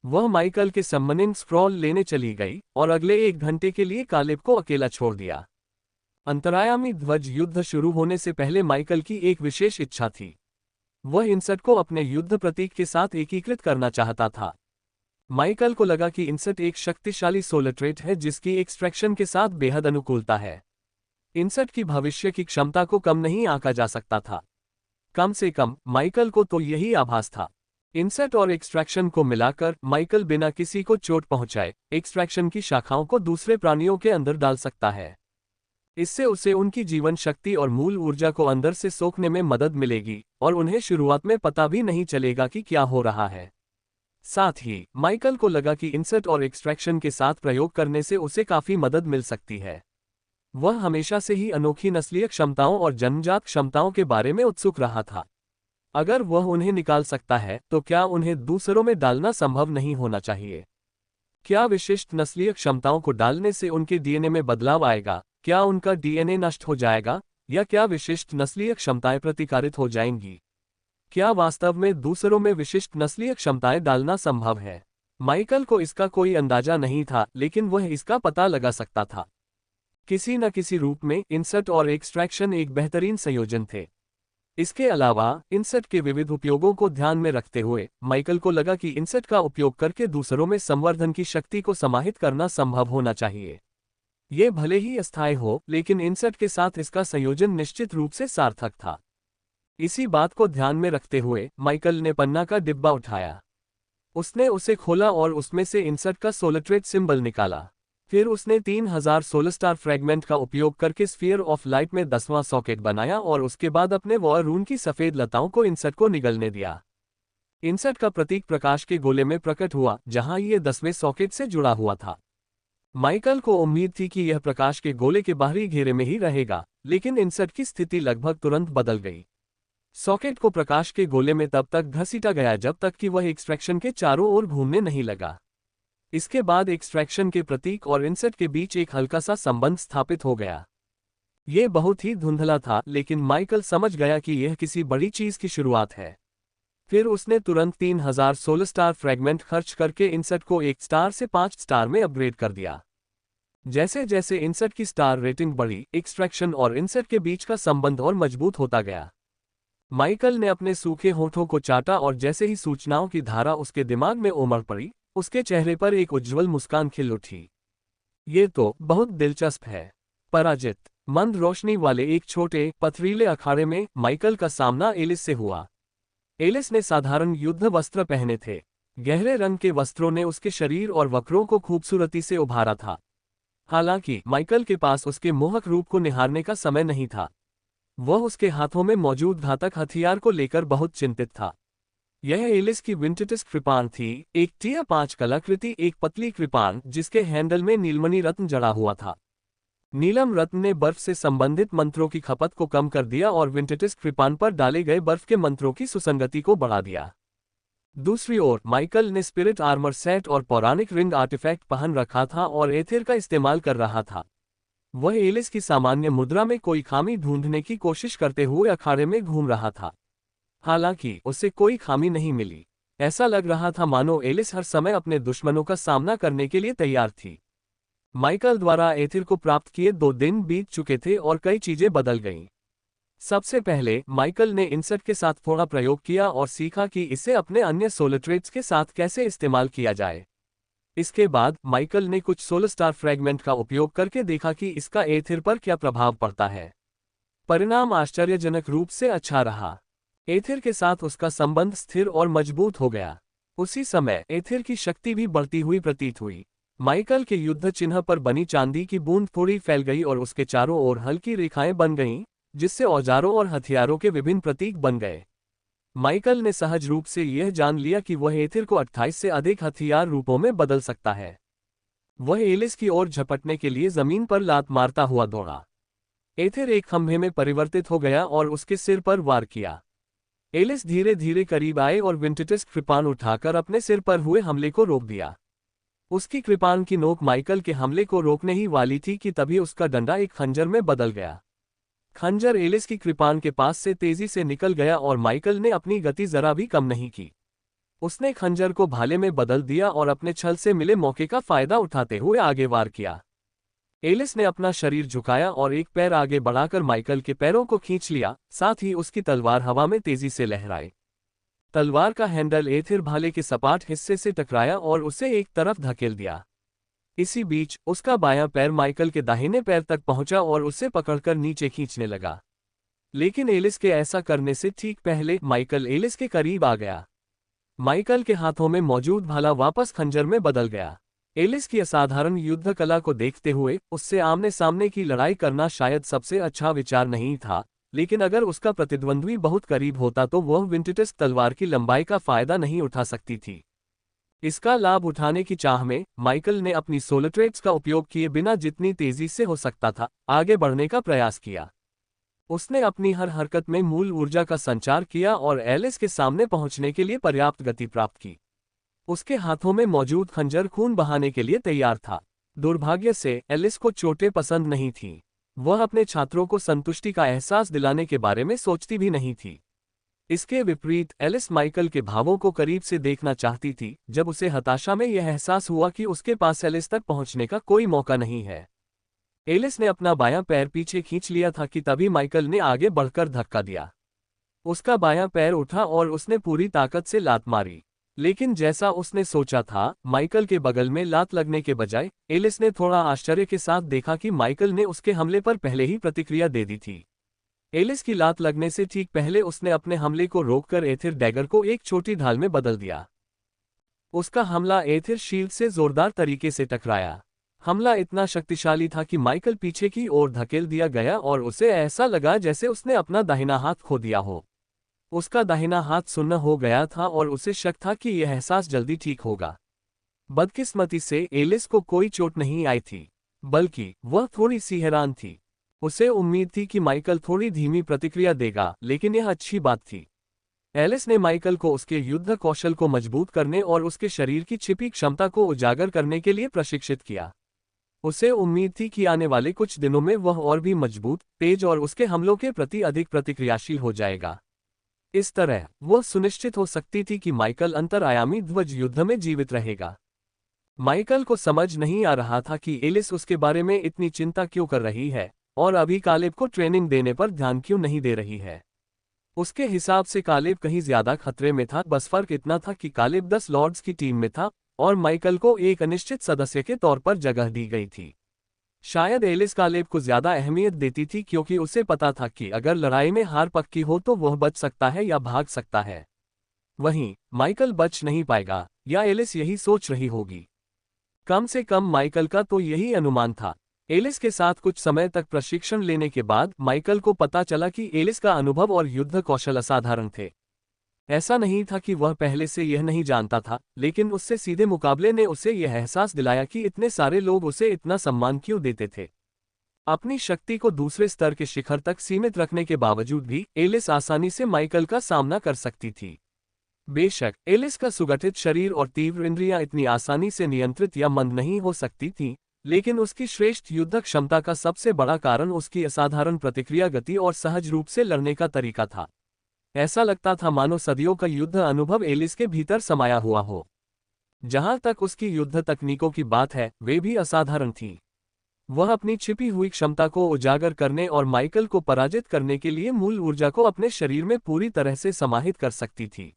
वह माइकल के समनिंग स्क्रॉल लेने चली गई और अगले 1 घंटे के लिए कालेब को अकेला छोड़ दिया। अंतरायामी ध्वज युद्ध शुरू होने से पहले माइकल की एक विशेष इच्छा थी। वह इंसट को अपने युद्ध प्रतीक के साथ एकीकृत करना चाहता था। माइकल को लगा कि इंसट एक शक्तिशाली सोलर ट्रेट है जिसकी एक्सट्रैक्शन के साथ बेहद अनुकूलता है। इंसट की भविष्य की क्षमता को कम नहीं आंका जा सकता था। कम से कम माइकल को तो यही आभास था। इंसर्ट और एक्सट्रैक्शन को मिलाकर माइकल बिना किसी को चोट पहुंचाए एक्सट्रैक्शन की शाखाओं को दूसरे प्राणियों के अंदर डाल सकता है। इससे उसे उनकी जीवन शक्ति और मूल ऊर्जा को अंदर से सोखने में मदद मिलेगी और उन्हें शुरुआत में पता भी नहीं चलेगा कि क्या हो रहा है। साथ ही माइकल को लगा कि इंसर्ट और एक्सट्रैक्शन के साथ प्रयोग करने से उसे काफी मदद मिल सकती है। वह हमेशा से ही अनोखी नस्लीय क्षमताओं और जन्मजात क्षमताओं के बारे में उत्सुक रहा था। अगर वह उन्हें निकाल सकता है तो क्या उन्हें दूसरों में डालना संभव नहीं होना चाहिए? क्या विशिष्ट नस्लीय क्षमताओं को डालने से उनके डीएनए में बदलाव आएगा? क्या उनका डीएनए नष्ट हो जाएगा? या क्या विशिष्ट नस्लीय क्षमताएं प्रतिकारित हो जाएंगी? क्या वास्तव में दूसरों में विशिष्ट नस्लीय क्षमताएं डालना संभव है? माइकल को इसका कोई अंदाजा नहीं था, लेकिन वह इसका पता लगा सकता था। किसी न किसी रूप में इंसर्ट और एक्सट्रैक्शन एक बेहतरीन संयोजन थे। इसके अलावा इंसर्ट के विविध उपयोगों को ध्यान में रखते हुए माइकल को लगा कि इंसर्ट का उपयोग करके दूसरों में संवर्धन की शक्ति को समाहित करना संभव होना चाहिए। ये भले ही अस्थायी हो, लेकिन इंसर्ट के साथ इसका संयोजन निश्चित रूप से सार्थक था। इसी बात को ध्यान में रखते हुए माइकल ने पन्ना का डिब्बा उठाया। उसने उसे खोला और उसमें से इंसर्ट का सोलट्रेट सिंबल निकाला। फिर उसने 3000 सोलर स्टार फ्रैगमेंट का उपयोग करके स्फीयर ऑफ लाइट में 10वां सॉकेट बनाया और उसके बाद अपने वॉर रून की सफेद लताओं को इंसर्ट को निगलने दिया। इंसर्ट का प्रतीक प्रकाश के गोले में प्रकट हुआ, जहां ये 10वें सॉकेट से जुड़ा हुआ था। माइकल को उम्मीद थी कि यह प्रकाश के गोले के बाहरी घेरे में ही रहेगा, लेकिन इंसर्ट की स्थिति लगभग तुरंत बदल गई। सॉकेट को प्रकाश के गोले में तब तक घसीटा गया जब तक कि वह एक्सट्रैक्शन के चारों ओर घूमने नहीं लगा। इसके बाद एक्सट्रैक्शन के प्रतीक और इंसर्ट के बीच एक हल्का सा संबंध स्थापित हो गया। यह बहुत ही धुंधला था, लेकिन माइकल समझ गया कि यह किसी बड़ी चीज की शुरुआत है। फिर उसने तुरंत 3000 सोलर स्टार फ्रैगमेंट खर्च करके इंसर्ट को 1 स्टार से 5 स्टार में अपग्रेड कर दिया। जैसे जैसे इंसर्ट की स्टार रेटिंग बढ़ी, एक्सट्रैक्शन और इंसर्ट के बीच का संबंध और मजबूत होता गया। माइकल ने अपने सूखे होठों को चाटा और जैसे ही सूचनाओं की धारा उसके दिमाग में उमड़ पड़ी, उसके चेहरे पर एक उज्ज्वल मुस्कान खिल उठी। ये तो बहुत दिलचस्प है। पराजित मंद रोशनी वाले एक छोटे पथरीले अखाड़े में माइकल का सामना एलिस से हुआ। एलिस ने साधारण युद्ध वस्त्र पहने थे। गहरे रंग के वस्त्रों ने उसके शरीर और वक्रों को खूबसूरती से उभारा था। हालांकि माइकल के पास उसके मोहक रूप को निहारने का समय नहीं था। वह उसके हाथों में मौजूद घातक हथियार को लेकर बहुत चिंतित था। यह एलिस की विंटेटिस कृपाण थी, एक टिया 5 कलाकृति, एक पतली कृपाण जिसके हैंडल में नीलमणि रत्न जड़ा हुआ था। नीलम रत्न ने बर्फ से संबंधित मंत्रों की खपत को कम कर दिया और विंटेटिस कृपाण पर डाले गए बर्फ के मंत्रों की सुसंगति को बढ़ा दिया। दूसरी ओर माइकल ने स्पिरिट आर्मर सेट और पौराणिक रिंग आर्टिफैक्ट पहन रखा था और एथिर का इस्तेमाल कर रहा था। वह एलिस की सामान्य मुद्रा में कोई खामी ढूंढने की कोशिश करते हुए अखाड़े में घूम रहा था। हालांकि उसे कोई खामी नहीं मिली। ऐसा लग रहा था मानो एलिस हर समय अपने दुश्मनों का सामना करने के लिए तैयार थी। माइकल द्वारा एथिर को प्राप्त किए 2 दिन बीत चुके थे और कई चीजें बदल गईं। सबसे पहले माइकल ने इंसर्ट के साथ थोड़ा प्रयोग किया और सीखा कि इसे अपने अन्य सोलर ट्रेट्स के साथ कैसे इस्तेमाल किया जाए। इसके बाद माइकल ने कुछ सोलर स्टार फ्रैगमेंट का उपयोग करके देखा कि इसका एथिर पर क्या प्रभाव पड़ता है। परिणाम आश्चर्यजनक रूप से अच्छा रहा। एथिर के साथ उसका संबंध स्थिर और मजबूत हो गया। उसी समय एथिर की शक्ति भी बढ़ती हुई प्रतीत हुई। माइकल के युद्ध चिन्ह पर बनी चांदी की बूंद थोड़ी फैल गई और उसके चारों ओर हल्की रेखाएं बन गईं, जिससे औजारों और हथियारों के विभिन्न प्रतीक बन गए। माइकल ने सहज रूप से यह जान लिया कि वह एथिर को 28 से अधिक हथियार रूपों में बदल सकता है। वह एलिस की ओर झपटने के लिए जमीन पर लात मारता हुआ दौड़ा। एथिर एक खंभे में परिवर्तित हो गया और उसके सिर पर वार किया। एलिस धीरे धीरे करीब आए और विंटेटिस कृपाण उठाकर अपने सिर पर हुए हमले को रोक दिया। उसकी कृपाण की नोक माइकल के हमले को रोकने ही वाली थी कि तभी उसका डंडा एक खंजर में बदल गया। खंजर एलिस की कृपाण के पास से तेजी से निकल गया और माइकल ने अपनी गति जरा भी कम नहीं की। उसने खंजर को भाले में बदल दिया और अपने छल से मिले मौके का फायदा उठाते हुए आगे वार किया। एलिस ने अपना शरीर झुकाया और एक पैर आगे बढ़ाकर माइकल के पैरों को खींच लिया, साथ ही उसकी तलवार हवा में तेजी से लहराई। तलवार का हैंडल एथिर भाले के सपाट हिस्से से टकराया और उसे एक तरफ धकेल दिया। इसी बीच उसका बायां पैर माइकल के दाहिने पैर तक पहुंचा और उसे पकड़कर नीचे खींचने लगा। लेकिन एलिस के ऐसा करने से ठीक पहले माइकल एलिस के करीब आ गया। माइकल के हाथों में मौजूद भाला वापस खंजर में बदल गया। एलिस की असाधारण युद्ध कला को देखते हुए उससे आमने सामने की लड़ाई करना शायद सबसे अच्छा विचार नहीं था, लेकिन अगर उसका प्रतिद्वंद्वी बहुत करीब होता तो वह विंटेटिस तलवार की लंबाई का फायदा नहीं उठा सकती थी। इसका लाभ उठाने की चाह में माइकल ने अपनी सोलट्रेट्स का उपयोग किए बिना जितनी तेजी से हो सकता था आगे बढ़ने का प्रयास किया। उसने अपनी हर हरकत में मूल ऊर्जा का संचार किया और एलिस के सामने पहुंचने के लिए पर्याप्त गति प्राप्त की। उसके हाथों में मौजूद खंजर खून बहाने के लिए तैयार था। दुर्भाग्य से एलिस को चोटें पसंद नहीं थीं। वह अपने छात्रों को संतुष्टि का एहसास दिलाने के बारे में सोचती भी नहीं थी। इसके विपरीत एलिस माइकल के भावों को करीब से देखना चाहती थी, जब उसे हताशा में यह एहसास हुआ कि उसके पास एलिस तक पहुंचने का कोई मौका नहीं है। एलिस ने अपना बायां पैर पीछे खींच लिया था कि तभी माइकल ने आगे बढ़कर धक्का दिया। उसका बायां पैर उठा और उसने पूरी ताकत से लात मारी, लेकिन जैसा उसने सोचा था, माइकल के बगल में लात लगने के बजाय एलिस ने थोड़ा आश्चर्य के साथ देखा कि माइकल ने उसके हमले पर पहले ही प्रतिक्रिया दे दी थी। एलिस की लात लगने से ठीक पहले उसने अपने हमले को रोककर एथिर डैगर को एक छोटी ढाल में बदल दिया। उसका हमला एथिर शील्ड से जोरदार तरीके से टकराया। हमला इतना शक्तिशाली था कि माइकल पीछे की ओर धकेल दिया गया और उसे ऐसा लगा जैसे उसने अपना दाहिना हाथ खो दिया हो। उसका दाहिना हाथ सुन्न हो गया था और उसे शक था कि यह एहसास जल्दी ठीक होगा। बदकिस्मती से एलिस को कोई चोट नहीं आई थी, बल्कि वह थोड़ी सी हैरान थी। उसे उम्मीद थी कि माइकल थोड़ी धीमी प्रतिक्रिया देगा, लेकिन यह अच्छी बात थी। एलिस ने माइकल को उसके युद्ध कौशल को मजबूत करने और उसके शरीर की छिपी क्षमता को उजागर करने के लिए प्रशिक्षित किया। उसे उम्मीद थी कि आने वाले कुछ दिनों में वह और भी मजबूत, तेज और उसके हमलों के प्रति अधिक प्रतिक्रियाशील हो जाएगा। इस तरह वह सुनिश्चित हो सकती थी कि माइकल अंतरआयामी ध्वज युद्ध में जीवित रहेगा। माइकल को समझ नहीं आ रहा था कि एलिस उसके बारे में इतनी चिंता क्यों कर रही है और अभी कालेब को ट्रेनिंग देने पर ध्यान क्यों नहीं दे रही है। उसके हिसाब से कालेब कहीं ज्यादा खतरे में था, बस फर्क इतना था कि कालेब 10 लॉर्ड्स की टीम में था और माइकल को एक अनिश्चित सदस्य के तौर पर जगह दी गई थी। शायद एलिस कालेब को ज्यादा अहमियत देती थी क्योंकि उसे पता था कि अगर लड़ाई में हार पक्की हो तो वह बच सकता है या भाग सकता है। वहीं माइकल बच नहीं पाएगा, या एलिस यही सोच रही होगी। कम से कम माइकल का तो यही अनुमान था। एलिस के साथ कुछ समय तक प्रशिक्षण लेने के बाद माइकल को पता चला कि एलिस का अनुभव और युद्ध कौशल असाधारण थे। ऐसा नहीं था कि वह पहले से यह नहीं जानता था, लेकिन उससे सीधे मुकाबले ने उसे यह एहसास दिलाया कि इतने सारे लोग उसे इतना सम्मान क्यों देते थे। अपनी शक्ति को दूसरे स्तर के शिखर तक सीमित रखने के बावजूद भी एलिस आसानी से माइकल का सामना कर सकती थी। बेशक एलिस का सुगठित शरीर और तीव्र इंद्रियां इतनी आसानी से नियंत्रित या मंद नहीं हो सकती थीं, लेकिन उसकी श्रेष्ठ युद्ध क्षमता का सबसे बड़ा कारण उसकी असाधारण प्रतिक्रिया गति और सहज रूप से लड़ने का तरीका था। ऐसा लगता था मानो सदियों का युद्ध अनुभव एलिस के भीतर समाया हुआ हो। जहां तक उसकी युद्ध तकनीकों की बात है, वे भी असाधारण थीं। वह अपनी छिपी हुई क्षमता को उजागर करने और माइकल को पराजित करने के लिए मूल ऊर्जा को अपने शरीर में पूरी तरह से समाहित कर सकती थी।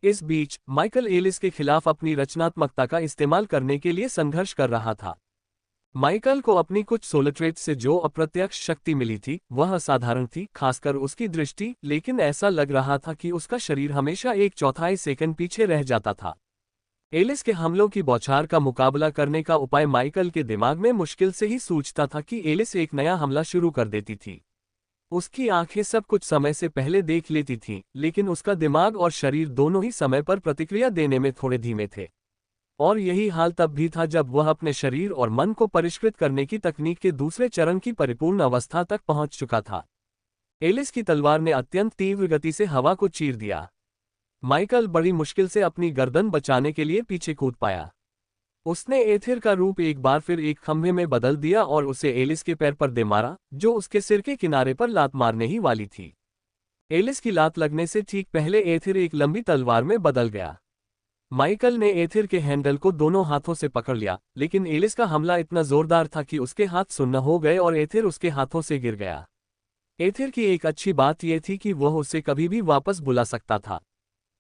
इस बीच माइकल एलिस के खिलाफ अपनी रचनात्मकता का इस्तेमाल करने के लिए संघर्ष कर रहा था। माइकल को अपनी कुछ सोलट्रेट से जो अप्रत्यक्ष शक्ति मिली थी वह असाधारण थी, खासकर उसकी दृष्टि, लेकिन ऐसा लग रहा था कि उसका शरीर हमेशा 1/4 सेकंड पीछे रह जाता था। एलिस के हमलों की बौछार का मुकाबला करने का उपाय माइकल के दिमाग में मुश्किल से ही सूझता था कि एलिस एक नया हमला शुरू कर देती थी। उसकी आंखें सब कुछ समय से पहले देख लेती थीं, लेकिन उसका दिमाग और शरीर दोनों ही समय पर प्रतिक्रिया देने में थोड़े धीमे थे। और यही हाल तब भी था जब वह अपने शरीर और मन को परिष्कृत करने की तकनीक के दूसरे चरण की परिपूर्ण अवस्था तक पहुंच चुका था। एलिस की तलवार ने अत्यंत तीव्र गति से हवा को चीर दिया। माइकल बड़ी मुश्किल से अपनी गर्दन बचाने के लिए पीछे कूद पाया। उसने एथिर का रूप एक बार फिर एक खंभे में बदल दिया और उसे एलिस के पैर पर दे मारा, जो उसके सिर के किनारे पर लात मारने ही वाली थी। एलिस की लात लगने से ठीक पहले एथिर एक लंबी तलवार में बदल गया। माइकल ने एथिर के हैंडल को दोनों हाथों से पकड़ लिया, लेकिन एलिस का हमला इतना जोरदार था कि उसके हाथ सुन्न हो गए और एथिर उसके हाथों से गिर गया। एथिर की एक अच्छी बात यह थी कि वह उसे कभी भी वापस बुला सकता था,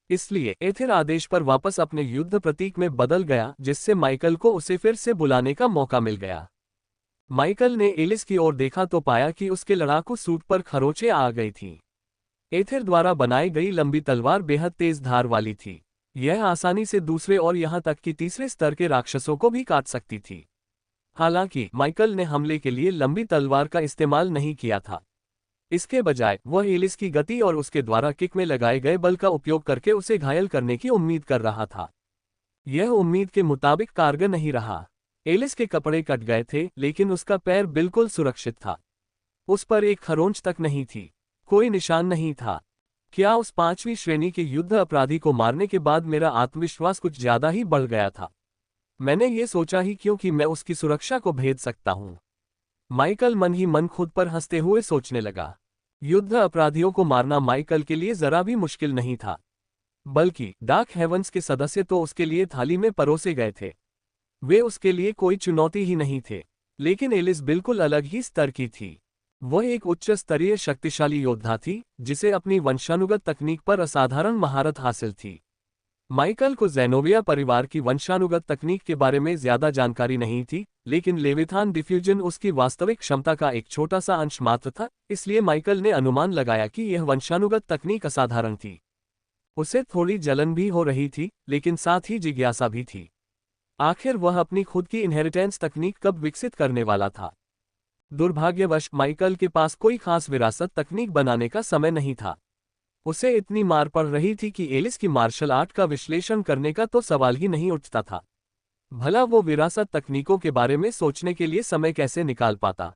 इसलिए एथिर आदेश पर वापस अपने युद्ध प्रतीक में बदल गया, जिससे माइकल को उसे फिर से बुलाने का मौका मिल गया। माइकल ने एलिस की ओर देखा तो पाया कि उसके लड़ाकू सूट पर खरोंचें आ गई थीं। एथिर द्वारा बनाई गई लंबी तलवार बेहद तेज धार वाली थी। यह आसानी से दूसरे और यहां तक कि तीसरे स्तर के राक्षसों को भी काट सकती थी। हालांकि माइकल ने हमले के लिए लंबी तलवार का इस्तेमाल नहीं किया था। इसके बजाय वह एलिस की गति और उसके द्वारा किक में लगाए गए बल का उपयोग करके उसे घायल करने की उम्मीद कर रहा था। यह उम्मीद के मुताबिक कारगर नहीं रहा। एलिस के कपड़े कट गए थे, लेकिन उसका पैर बिल्कुल सुरक्षित था। उस पर एक खरोंच तक नहीं थी, कोई निशान नहीं था। क्या उस 5वीं श्रेणी के युद्ध अपराधी को मारने के बाद मेरा आत्मविश्वास कुछ ज्यादा ही बढ़ गया था। मैंने ये सोचा ही क्योंकि मैं उसकी सुरक्षा को भेद सकता हूं। माइकल मन ही मन खुद पर हंसते हुए सोचने लगा। युद्ध अपराधियों को मारना माइकल के लिए जरा भी मुश्किल नहीं था, बल्कि डार्क हेवंस के सदस्य तो उसके लिए थाली में परोसे गए थे। वे उसके लिए कोई चुनौती ही नहीं थे। लेकिन एलिस बिल्कुल अलग ही स्तर की थी। वह एक उच्च स्तरीय शक्तिशाली योद्धा थी, जिसे अपनी वंशानुगत तकनीक पर असाधारण महारत हासिल थी। माइकल को ज़ेनोविया परिवार की वंशानुगत तकनीक के बारे में ज्यादा जानकारी नहीं थी, लेकिन लेविथान डिफ्यूजन उसकी वास्तविक क्षमता का एक छोटा सा अंश मात्र था, इसलिए माइकल ने अनुमान लगाया कि यह वंशानुगत तकनीक असाधारण थी। उसे थोड़ी जलन भी हो रही थी, लेकिन साथ ही जिज्ञासा भी थी। आखिर वह अपनी खुद की इनहेरिटेंस तकनीक कब विकसित करने वाला था। दुर्भाग्यवश माइकल के पास कोई खास विरासत तकनीक बनाने का समय नहीं था। उसे इतनी मार पड़ रही थी कि एलिस की मार्शल आर्ट का विश्लेषण करने का तो सवाल ही नहीं उठता था। भला वो विरासत तकनीकों के बारे में सोचने के लिए समय कैसे निकाल पाता।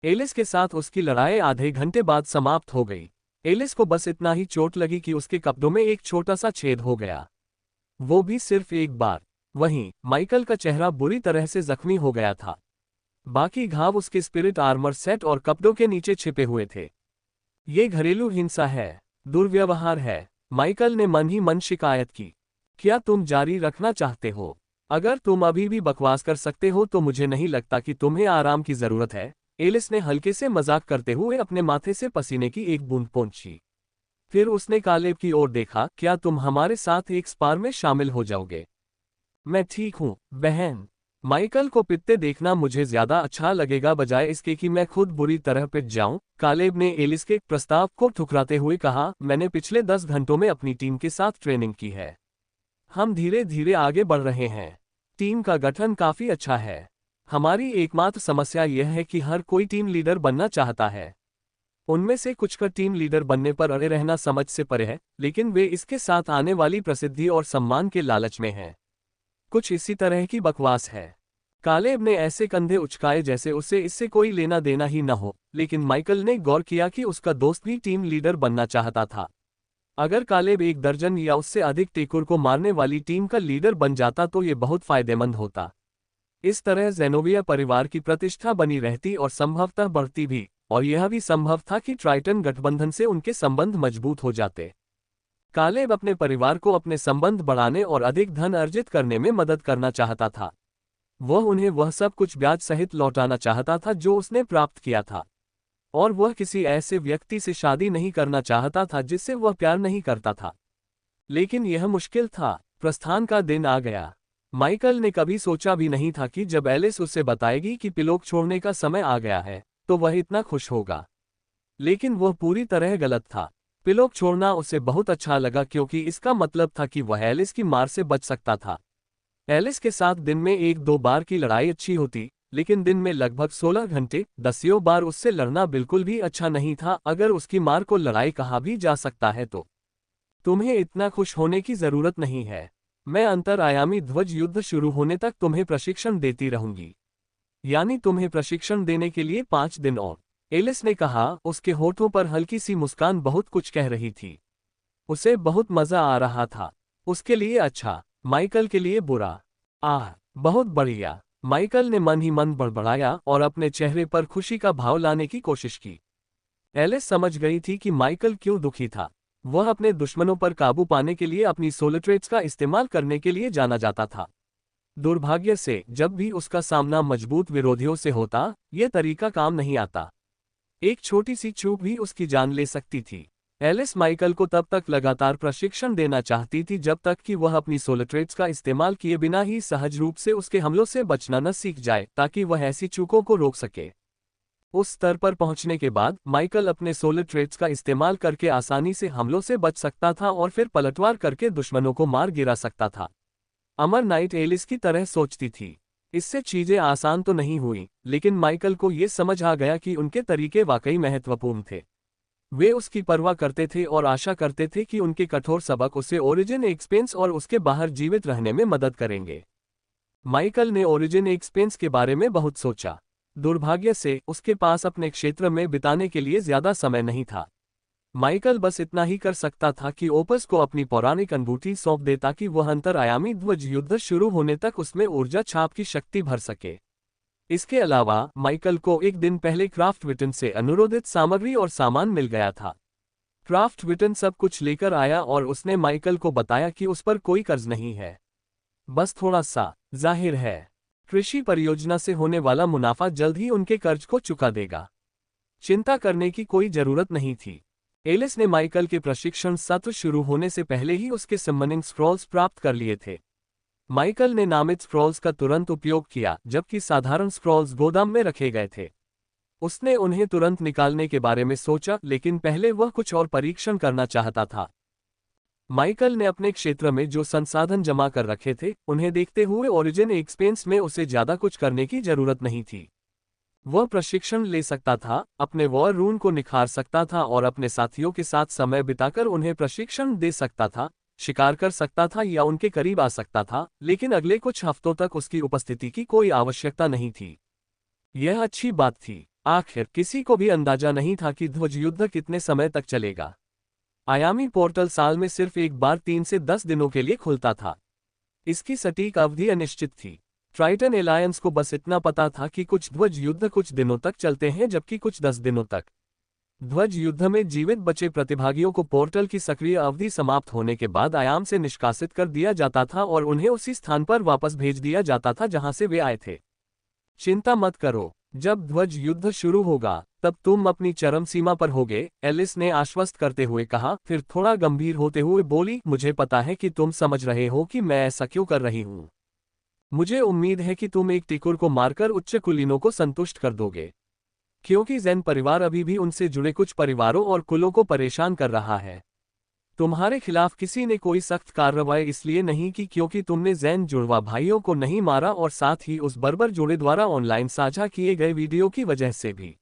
एलिस के साथ उसकी लड़ाई आधे घंटे बाद समाप्त हो गई। एलिस को बस इतना ही चोट लगी कि उसके कपड़ों में एक छोटा सा छेद हो गया, वो भी सिर्फ एक बार। वहीं माइकल का चेहरा बुरी तरह से जख्मी हो गया था। बाकी घाव उसके स्पिरिट आर्मर सेट और कपड़ों के नीचे छिपे हुए थे। ये घरेलू हिंसा है, दुर्व्यवहार है, माइकल ने मन ही मन शिकायत की। क्या तुम जारी रखना चाहते हो? अगर तुम अभी भी बकवास कर सकते हो तो मुझे नहीं लगता कि तुम्हें आराम की जरूरत है। एलिस ने हल्के से मजाक करते हुए अपने माथे से पसीने की एक बूंद पोंछी। फिर उसने कालेब की ओर देखा। क्या तुम हमारे साथ एक स्पार में शामिल हो जाओगे? मैं ठीक हूं, बहन। माइकल को पिटते देखना मुझे ज्यादा अच्छा लगेगा बजाय इसके कि मैं खुद बुरी तरह पिट जाऊं, कालेब ने एलिस के प्रस्ताव को ठुकराते हुए कहा। मैंने पिछले 10 घंटों में अपनी टीम के साथ ट्रेनिंग की है। हम धीरे धीरे आगे बढ़ रहे हैं। टीम का गठन काफी अच्छा है। हमारी एकमात्र समस्या यह है कि हर कोई टीम लीडर बनना चाहता है। उनमें से कुछ का टीम लीडर बनने पर अड़े रहना समझ से परे है, लेकिन वे इसके साथ आने वाली प्रसिद्धि और सम्मान के लालच में हैं। कुछ इसी तरह की बकवास है। कालेब ने ऐसे कंधे उचकाए जैसे उसे इससे कोई लेना देना ही न हो, लेकिन माइकल ने गौर किया कि उसका दोस्त भी टीम लीडर बनना चाहता था। अगर कालेब 1 दर्जन या उससे अधिक टेकुर को मारने वाली टीम का लीडर बन जाता तो ये बहुत फायदेमंद होता। इस तरह ज़ेनोविया परिवार की प्रतिष्ठा बनी रहती और संभवतः बढ़ती भी, और यह भी संभव था कि ट्राइटन गठबंधन से उनके संबंध मजबूत हो जाते। कालेब अपने परिवार को अपने संबंध बढ़ाने और अधिक धन अर्जित करने में मदद करना चाहता था। वह उन्हें वह सब कुछ ब्याज सहित लौटाना चाहता था जो उसने प्राप्त किया था, और वह किसी ऐसे व्यक्ति से शादी नहीं करना चाहता था जिससे वह प्यार नहीं करता था। लेकिन यह मुश्किल था। प्रस्थान का दिन आ गया। माइकल ने कभी सोचा भी नहीं था कि जब एलिस उसे बताएगी कि पिलोक छोड़ने का समय आ गया है, तो वह इतना खुश होगा। लेकिन वह पूरी तरह गलत था। पिलोक छोड़ना उसे बहुत अच्छा लगा क्योंकि इसका मतलब था कि वह एलिस की मार से बच सकता था। एलिस के साथ दिन में 1-2 बार की लड़ाई अच्छी होती, लेकिन दिन में लगभग 16 घंटे 10 बार उससे लड़ना बिल्कुल भी अच्छा नहीं था। अगर उसकी मार को लड़ाई कहा भी जा सकता है तो तुम्हें इतना खुश होने की जरूरत नहीं है। मैं अंतरआयामी ध्वज युद्ध शुरू होने तक तुम्हें प्रशिक्षण देती रहूंगी। यानी तुम्हें प्रशिक्षण देने के लिए 5 दिन और, एलिस ने कहा। उसके होठों पर हल्की सी मुस्कान बहुत कुछ कह रही थी। उसे बहुत मजा आ रहा था। उसके लिए अच्छा, माइकल के लिए बुरा। बहुत बढ़िया। माइकल ने मन ही मन बड़बड़ाया और अपने चेहरे पर खुशी का भाव लाने की कोशिश की। एलिस समझ गई थी कि माइकल क्यों दुखी था। वह अपने दुश्मनों पर काबू पाने के लिए अपनी सोलो ट्रेट्स का इस्तेमाल करने के लिए जाना जाता था। दुर्भाग्य से जब भी उसका सामना मजबूत विरोधियों से होता, यह तरीका काम नहीं आता। एक छोटी सी चूक भी उसकी जान ले सकती थी। एलिस माइकल को तब तक लगातार प्रशिक्षण देना चाहती थी जब तक कि वह अपनी सोलो ट्रेट्स का इस्तेमाल किए बिना ही सहज रूप से उसके हमलों से बचना न सीख जाए, ताकि वह ऐसी चूकों को रोक सके। उस स्तर पर पहुंचने के बाद माइकल अपने सोलर ट्रेड्स का इस्तेमाल करके आसानी से हमलों से बच सकता था और फिर पलटवार करके दुश्मनों को मार गिरा सकता था। अमर नाइट एलिस की तरह सोचती थी। इससे चीजें आसान तो नहीं हुई, लेकिन माइकल को ये समझ आ गया कि उनके तरीके वाकई महत्वपूर्ण थे। वे उसकी परवाह करते थे और आशा करते थे कि उनके कठोर सबक उसे ओरिजिन एक्सपेंस और उसके बाहर जीवित रहने में मदद करेंगे। माइकल ने ओरिजिन एक्सपेंस के बारे में बहुत सोचा। दुर्भाग्य से उसके पास अपने क्षेत्र में बिताने के लिए ज्यादा समय नहीं था। माइकल बस इतना ही कर सकता था कि ओपस को अपनी पौराणिक अनुभूति सौंप दे ताकि वह अंतरआयामी ध्वज युद्ध शुरू होने तक उसमें ऊर्जा छाप की शक्ति भर सके। इसके अलावा माइकल को एक दिन पहले क्राफ्टविटन से अनुरोधित सामग्री और सामान मिल गया था। क्राफ्टविटन सब कुछ लेकर आया और उसने माइकल को बताया कि उस पर कोई कर्ज नहीं है, बस थोड़ा सा। जाहिर है, कृषि परियोजना से होने वाला मुनाफा जल्द ही उनके कर्ज को चुका देगा। चिंता करने की कोई जरूरत नहीं थी। एलिस ने माइकल के प्रशिक्षण सत्र शुरू होने से पहले ही उसके समनिंग स्क्रॉल्स प्राप्त कर लिए थे। माइकल ने नामित स्क्रॉल्स का तुरंत उपयोग किया, जबकि साधारण स्क्रॉल्स गोदाम में रखे गए थे। उसने उन्हें तुरंत निकालने के बारे में सोचा, लेकिन पहले वह कुछ और परीक्षण करना चाहता था। माइकल ने अपने क्षेत्र में जो संसाधन जमा कर रखे थे, उन्हें देखते हुए ओरिजिन एक्सपेंस में उसे ज्यादा कुछ करने की जरूरत नहीं थी। वह प्रशिक्षण ले सकता था, अपने वॉर रून को निखार सकता था और अपने साथियों के साथ समय बिताकर उन्हें प्रशिक्षण दे सकता था, शिकार कर सकता था या उनके करीब आ सकता था, लेकिन अगले कुछ हफ्तों तक उसकी उपस्थिति की कोई आवश्यकता नहीं थी। यह अच्छी बात थी। आखिर किसी को भी अंदाजा नहीं था कि ध्वज युद्ध कितने समय तक चलेगा। आयामी पोर्टल साल में सिर्फ एक बार 3 से 10 दिनों के लिए खुलता था। इसकी सटीक अवधि अनिश्चित थी। ट्राइटन एलायंस को बस इतना पता था कि कुछ ध्वज युद्ध कुछ दिनों तक चलते हैं, जबकि कुछ 10 दिनों तक। ध्वज युद्ध में जीवित बचे प्रतिभागियों को पोर्टल की सक्रिय अवधि समाप्त होने के बाद आयाम से निष्कासित कर दिया जाता था और उन्हें उसी स्थान पर वापस भेज दिया जाता था जहां से वे आए थे। चिंता मत करो, जब ध्वज युद्ध शुरू होगा तब तुम अपनी चरम सीमा पर होगे, एलिस ने आश्वस्त करते हुए कहा। फिर थोड़ा गंभीर होते हुए बोली, मुझे पता है कि तुम समझ रहे हो कि मैं ऐसा क्यों कर रही हूं। मुझे उम्मीद है कि तुम एक टिकुर को मारकर उच्च कुलीनों को संतुष्ट कर दोगे, क्योंकि जैन परिवार अभी भी उनसे जुड़े कुछ परिवारों और कुलों को परेशान कर रहा है। तुम्हारे खिलाफ किसी ने कोई सख्त कार्रवाई इसलिए नहीं की क्योंकि तुमने जैन जुड़वा भाइयों को नहीं मारा, और साथ ही उस बर्बर जोड़े द्वारा ऑनलाइन साझा किए गए वीडियो की वजह से भी।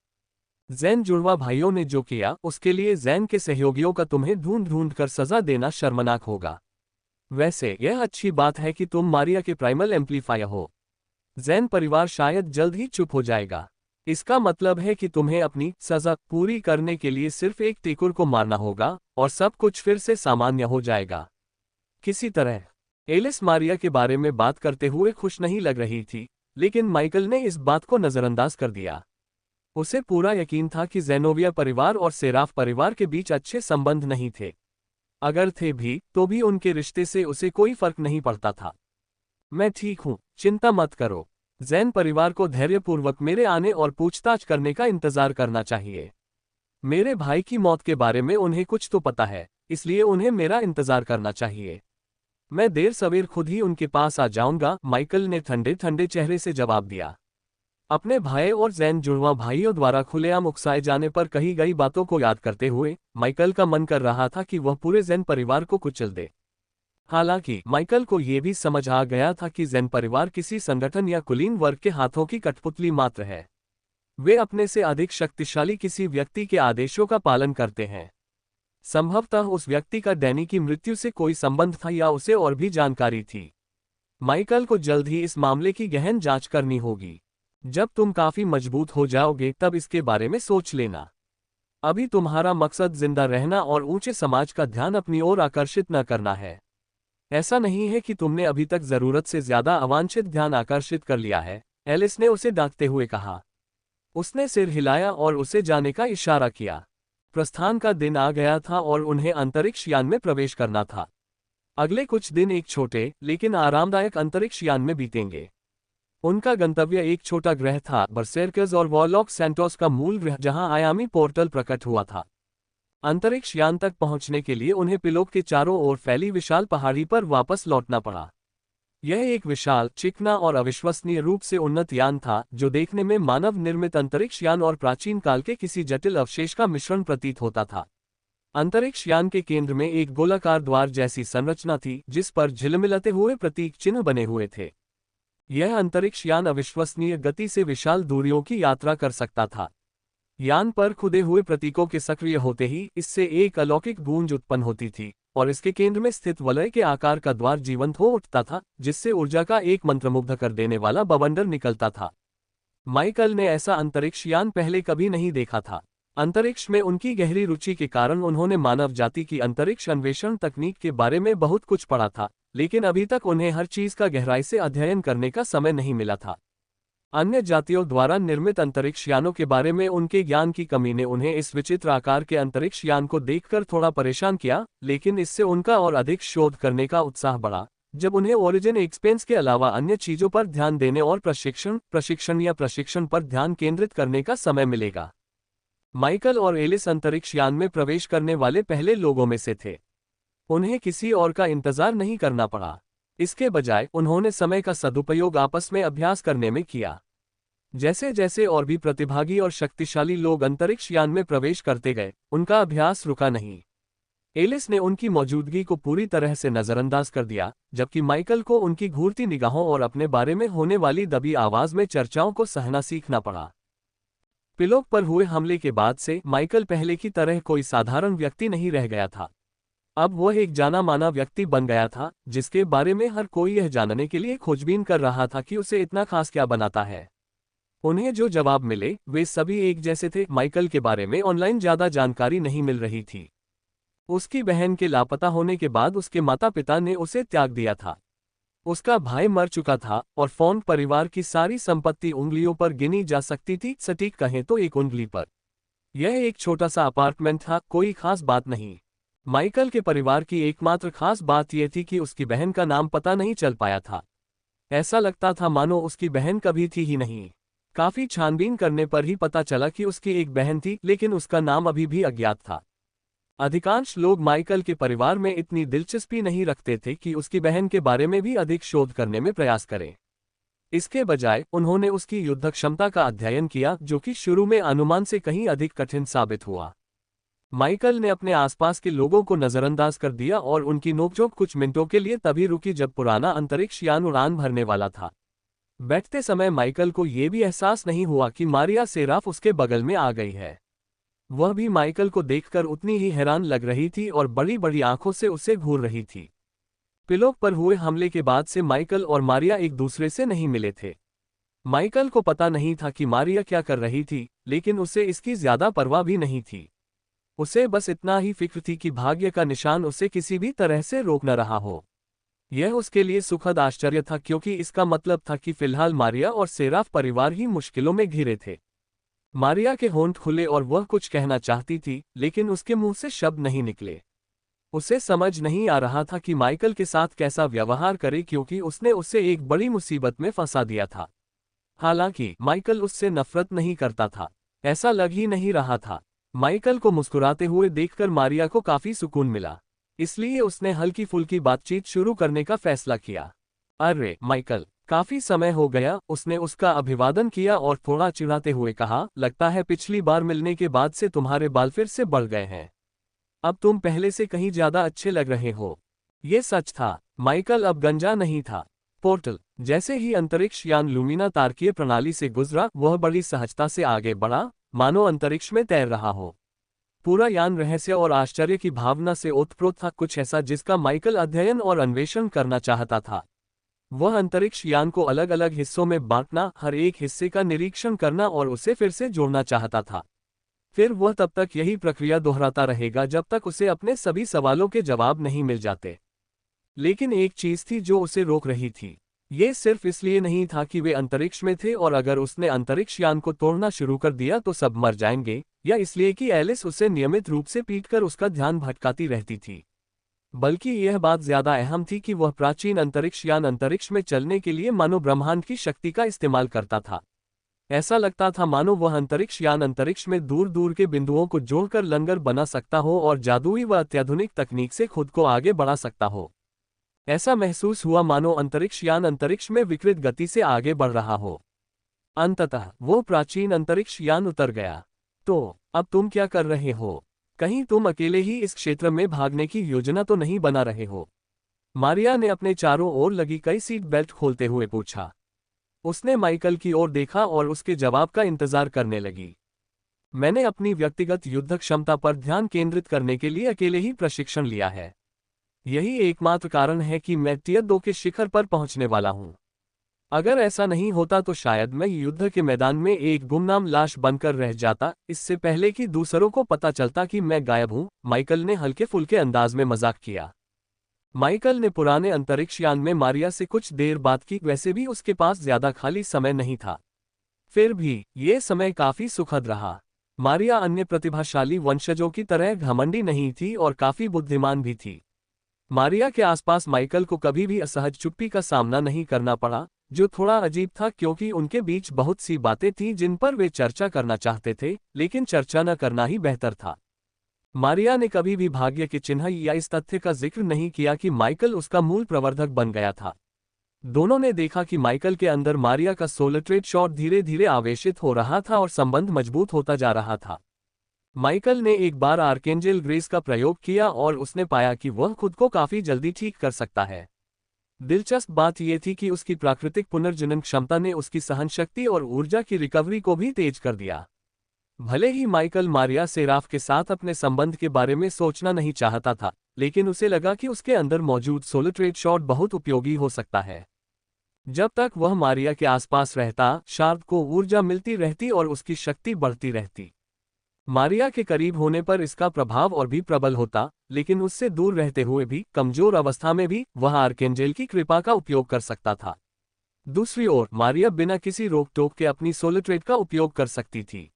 जैन जुड़वा भाइयों ने जो किया उसके लिए जैन के सहयोगियों का तुम्हें ढूंढ ढूंढ कर सजा देना शर्मनाक होगा। वैसे यह अच्छी बात है कि तुम मारिया के प्राइमल एम्पलीफायर हो। जैन परिवार शायद जल्द ही चुप हो जाएगा। इसका मतलब है कि तुम्हें अपनी सजा पूरी करने के लिए सिर्फ एक टिकुर को मारना होगा और सब कुछ फिर से सामान्य हो जाएगा किसी तरह। एलिस मारिया के बारे में बात करते हुए खुश नहीं लग रही थी, लेकिन माइकल ने इस बात को नजरअंदाज कर दिया। उसे पूरा यकीन था कि ज़ेनोविया परिवार और सेराफ परिवार के बीच अच्छे संबंध नहीं थे। अगर थे भी तो भी उनके रिश्ते से उसे कोई फर्क नहीं पड़ता था। मैं ठीक हूं, चिंता मत करो। जैन परिवार को धैर्यपूर्वक मेरे आने और पूछताछ करने का इंतजार करना चाहिए। मेरे भाई की मौत के बारे में उन्हें कुछ तो पता है, इसलिए उन्हें मेरा इंतजार करना चाहिए। मैं देर सवेर खुद ही उनके पास आ जाऊंगा, माइकल ने ठंडे ठंडे चेहरे से जवाब दिया। अपने भाई और जैन जुड़वा भाइयों द्वारा खुलेआम उकसाए जाने पर कही गई बातों को याद करते हुए माइकल का मन कर रहा था कि वह पूरे जैन परिवार को कुचल दे। हालांकि माइकल को यह भी समझ आ गया था कि जैन परिवार किसी संगठन या कुलीन वर्ग के हाथों की कठपुतली मात्र है। वे अपने से अधिक शक्तिशाली किसी व्यक्ति के आदेशों का पालन करते हैं। संभवतः उस व्यक्ति का डैनी की मृत्यु से कोई संबंध था या उसे और भी जानकारी थी। माइकल को जल्द ही इस मामले की गहन जांच करनी होगी। जब तुम काफी मजबूत हो जाओगे तब इसके बारे में सोच लेना। अभी तुम्हारा मकसद जिंदा रहना और ऊंचे समाज का ध्यान अपनी ओर आकर्षित न करना है। ऐसा नहीं है कि तुमने अभी तक जरूरत से ज्यादा अवांछित ध्यान आकर्षित कर लिया है, एलिस ने उसे डांटते हुए कहा। उसने सिर हिलाया और उसे जाने का इशारा किया। प्रस्थान का दिन आ गया था और उन्हें अंतरिक्ष यान में प्रवेश करना था। अगले कुछ दिन एक छोटे लेकिन आरामदायक अंतरिक्ष यान में बीतेंगे। उनका गंतव्य एक छोटा ग्रह था, बरसेर्कस और वॉलॉक सैंटोस का मूल ग्रह, जहां आयामी पोर्टल प्रकट हुआ था। अंतरिक्ष यान तक पहुंचने के लिए उन्हें पिलोक के चारों ओर फैली विशाल पहाड़ी पर वापस लौटना पड़ा। यह एक विशाल, चिकना और अविश्वसनीय रूप से उन्नत यान था जो देखने में मानव निर्मित अंतरिक्ष यान और प्राचीन काल के किसी जटिल अवशेष का मिश्रण प्रतीत होता था। अंतरिक्ष यान के केंद्र में एक गोलाकार द्वार जैसी संरचना थी जिस पर झिलमिलाते हुए प्रतीक चिन्ह बने हुए थे। यह अंतरिक्ष यान अविश्वसनीय गति से विशाल दूरियों की यात्रा कर सकता था। यान पर खुदे हुए प्रतीकों के सक्रिय होते ही इससे एक अलौकिक गूंज उत्पन्न होती थी और इसके केंद्र में स्थित वलय के आकार का द्वार जीवंत हो उठता था, जिससे ऊर्जा का एक मंत्रमुग्ध कर देने वाला बवंडर निकलता था। माइकल ने ऐसा अंतरिक्ष यान पहले कभी नहीं देखा था। अंतरिक्ष में उनकी गहरी रुचि के कारण उन्होंने मानव जाति की अंतरिक्ष अन्वेषण तकनीक के बारे में बहुत कुछ पढ़ा था, लेकिन अभी तक उन्हें हर चीज का गहराई से अध्ययन करने का समय नहीं मिला था। अन्य जातियों द्वारा निर्मित अंतरिक्ष यानों के बारे में उनके ज्ञान की कमी ने उन्हें इस विचित्र आकार के अंतरिक्ष यान को देखकर थोड़ा परेशान किया, लेकिन इससे उनका और अधिक शोध करने का उत्साह बढ़ा जब उन्हें ओरिजिन एक्सपेंस के अलावा अन्य चीजों पर ध्यान देने और प्रशिक्षण पर ध्यान केंद्रित करने का समय मिलेगा। माइकल और एलिस अंतरिक्ष यान में प्रवेश करने वाले पहले लोगों में से थे। उन्हें किसी और का इंतजार नहीं करना पड़ा। इसके बजाय उन्होंने समय का सदुपयोग आपस में अभ्यास करने में किया। जैसे जैसे और भी प्रतिभागी और शक्तिशाली लोग अंतरिक्ष यान में प्रवेश करते गए, उनका अभ्यास रुका नहीं। एलिस ने उनकी मौजूदगी को पूरी तरह से नजरअंदाज कर दिया, जबकि माइकल को उनकी घूरती निगाहों और अपने बारे में होने वाली दबी आवाज में चर्चाओं को सहना सीखना पड़ा। पिलोक पर हुए हमले के बाद से माइकल पहले की तरह कोई साधारण व्यक्ति नहीं रह गया था। अब वह एक जाना माना व्यक्ति बन गया था, जिसके बारे में हर कोई यह जानने के लिए खोजबीन कर रहा था कि उसे इतना खास क्या बनाता है। उन्हें जो जवाब मिले वे सभी एक जैसे थे। माइकल के बारे में ऑनलाइन ज्यादा जानकारी नहीं मिल रही थी। उसकी बहन के लापता होने के बाद उसके माता पिता ने उसे त्याग दिया था। उसका भाई मर चुका था और फॉन्ट परिवार की सारी संपत्ति उंगलियों पर गिनी जा सकती थी, सटीक कहें तो एक उंगली पर। यह एक छोटा सा अपार्टमेंट था, कोई खास बात नहीं। माइकल के परिवार की एकमात्र खास बात यह थी कि उसकी बहन का नाम पता नहीं चल पाया था। ऐसा लगता था मानो उसकी बहन कभी थी ही नहीं। काफी छानबीन करने पर ही पता चला कि उसकी एक बहन थी, लेकिन उसका नाम अभी भी अज्ञात था। अधिकांश लोग माइकल के परिवार में इतनी दिलचस्पी नहीं रखते थे कि उसकी बहन के बारे में भी अधिक शोध करने में प्रयास करें। इसके बजाय उन्होंने उसकी युद्ध क्षमता का अध्ययन किया, जो कि शुरू में अनुमान से कहीं अधिक कठिन साबित हुआ। माइकल ने अपने आसपास के लोगों को नजरअंदाज कर दिया और उनकी नोकझोंक कुछ मिनटों के लिए तभी रुकी जब पुराना अंतरिक्ष यान उड़ान भरने वाला था। बैठते समय माइकल को यह भी एहसास नहीं हुआ कि मारिया सेराफ उसके बगल में आ गई है। वह भी माइकल को देखकर उतनी ही हैरान लग रही थी और बड़ी बड़ी आंखों से उसे घूर रही थी। पिलोक पर हुए हमले के बाद से माइकल और मारिया एक दूसरे से नहीं मिले थे। माइकल को पता नहीं था कि मारिया क्या कर रही थी, लेकिन उसे इसकी ज्यादा परवाह भी नहीं थी। उसे बस इतना ही फिक्र थी कि भाग्य का निशान उसे किसी भी तरह से रोक न रहा हो। यह उसके लिए सुखद आश्चर्य था, क्योंकि इसका मतलब था कि फिलहाल मारिया और सेराफ परिवार ही मुश्किलों में घिरे थे। मारिया के होंठ खुले और वह कुछ कहना चाहती थी, लेकिन उसके मुंह से शब्द नहीं निकले। उसे समझ नहीं आ रहा था कि माइकल के साथ कैसा व्यवहार करे, क्योंकि उसने उसे एक बड़ी मुसीबत में फंसा दिया था। हालांकि माइकल उससे नफरत नहीं करता था, ऐसा लग ही नहीं रहा था। माइकल को मुस्कुराते हुए देखकर मारिया को काफी सुकून मिला, इसलिए उसने हल्की फुल्की बातचीत शुरू करने का फैसला किया। अरे माइकल, काफी समय हो गया। उसने उसका अभिवादन किया और थोड़ा चिढ़ाते हुए कहा, लगता है पिछली बार मिलने के बाद से तुम्हारे बाल फिर से बढ़ गए हैं। अब तुम पहले से कहीं ज्यादा अच्छे लग रहे हो। ये सच था, माइकल अब गंजा नहीं था। पोर्टल जैसे ही अंतरिक्ष यान लुमिना तारकीय प्रणाली से गुजरा, वह बड़ी सहजता से आगे बढ़ा, मानो अंतरिक्ष में तैर रहा हो। पूरा यान रहस्य और आश्चर्य की भावना से ओतप्रोत था, कुछ ऐसा जिसका माइकल अध्ययन और अन्वेषण करना चाहता था। वह अंतरिक्ष यान को अलग अलग हिस्सों में बांटना, हर एक हिस्से का निरीक्षण करना और उसे फिर से जोड़ना चाहता था। फिर वह तब तक यही प्रक्रिया दोहराता रहेगा जब तक उसे अपने सभी सवालों के जवाब नहीं मिल जाते। लेकिन एक चीज थी जो उसे रोक रही थी। ये सिर्फ इसलिए नहीं था कि वे अंतरिक्ष में थे और अगर उसने अंतरिक्ष यान को तोड़ना शुरू कर दिया तो सब मर जाएंगे, या इसलिए कि एलिस उसे नियमित रूप से पीटकर उसका ध्यान भटकाती रहती थी। बल्कि यह बात ज्यादा अहम थी कि वह प्राचीन अंतरिक्ष यान अंतरिक्ष में चलने के लिए मानो ब्रह्मांड की शक्ति का इस्तेमाल करता था। ऐसा लगता था मानो वह अंतरिक्ष यान अंतरिक्ष में दूर दूर के बिंदुओं को जोड़कर लंगर बना सकता हो और जादुई व अत्याधुनिक तकनीक से खुद को आगे बढ़ा सकता हो। ऐसा महसूस हुआ मानो अंतरिक्ष यान अंतरिक्ष में विकृत गति से आगे बढ़ रहा हो। अंततः वो प्राचीन अंतरिक्ष यान उतर गया। तो अब तुम क्या कर रहे हो? कहीं तुम अकेले ही इस क्षेत्र में भागने की योजना तो नहीं बना रहे हो? मारिया ने अपने चारों ओर लगी कई सीट बेल्ट खोलते हुए पूछा। उसने माइकल की ओर देखा और उसके जवाब का इंतजार करने लगी। मैंने अपनी व्यक्तिगत युद्ध क्षमता पर ध्यान केंद्रित करने के लिए अकेले ही प्रशिक्षण लिया है। यही एकमात्र कारण है कि मैं टियर 2 के शिखर पर पहुंचने वाला हूं। अगर ऐसा नहीं होता तो शायद मैं युद्ध के मैदान में एक गुमनाम लाश बनकर रह जाता, इससे पहले कि दूसरों को पता चलता कि मैं गायब हूं। माइकल ने हल्के फुल्के अंदाज में मजाक किया। माइकल ने पुराने अंतरिक्ष यान में मारिया से कुछ देर बात की, वैसे भी उसके पास ज्यादा खाली समय नहीं था। फिर भी ये समय काफी सुखद रहा। मारिया अन्य प्रतिभाशाली वंशजों की तरह घमंडी नहीं थी और काफी बुद्धिमान भी थी। मारिया के आसपास माइकल को कभी भी असहज चुप्पी का सामना नहीं करना पड़ा, जो थोड़ा अजीब था क्योंकि उनके बीच बहुत सी बातें थीं जिन पर वे चर्चा करना चाहते थे, लेकिन चर्चा न करना ही बेहतर था। मारिया ने कभी भी भाग्य के चिन्ह या इस तथ्य का जिक्र नहीं किया कि माइकल उसका मूल प्रवर्धक बन गया था। दोनों ने देखा कि माइकल के अंदर मारिया का सोलट्रेड शॉट धीरे धीरे आवेशित हो रहा था और संबंध मजबूत होता जा रहा था। माइकल ने एक बार आर्केंजेल ग्रेस का प्रयोग किया और उसने पाया कि वह खुद को काफी जल्दी ठीक कर सकता है। दिलचस्प बात यह थी कि उसकी प्राकृतिक पुनर्जनन क्षमता ने उसकी सहनशक्ति और ऊर्जा की रिकवरी को भी तेज कर दिया। भले ही माइकल मारिया सेराफ के साथ अपने संबंध के बारे में सोचना नहीं चाहता था, लेकिन उसे लगा कि उसके अंदर मौजूद सोलट्रेड शॉट बहुत उपयोगी हो सकता है। जब तक वह मारिया के आसपास रहता, शार्द को ऊर्जा मिलती रहती और उसकी शक्ति बढ़ती रहती। मारिया के करीब होने पर इसका प्रभाव और भी प्रबल होता, लेकिन उससे दूर रहते हुए भी, कमजोर अवस्था में भी, वह आर्केंजेल की कृपा का उपयोग कर सकता था। दूसरी ओर मारिया बिना किसी रोक टोक के अपनी सोलट्रेड का उपयोग कर सकती थी।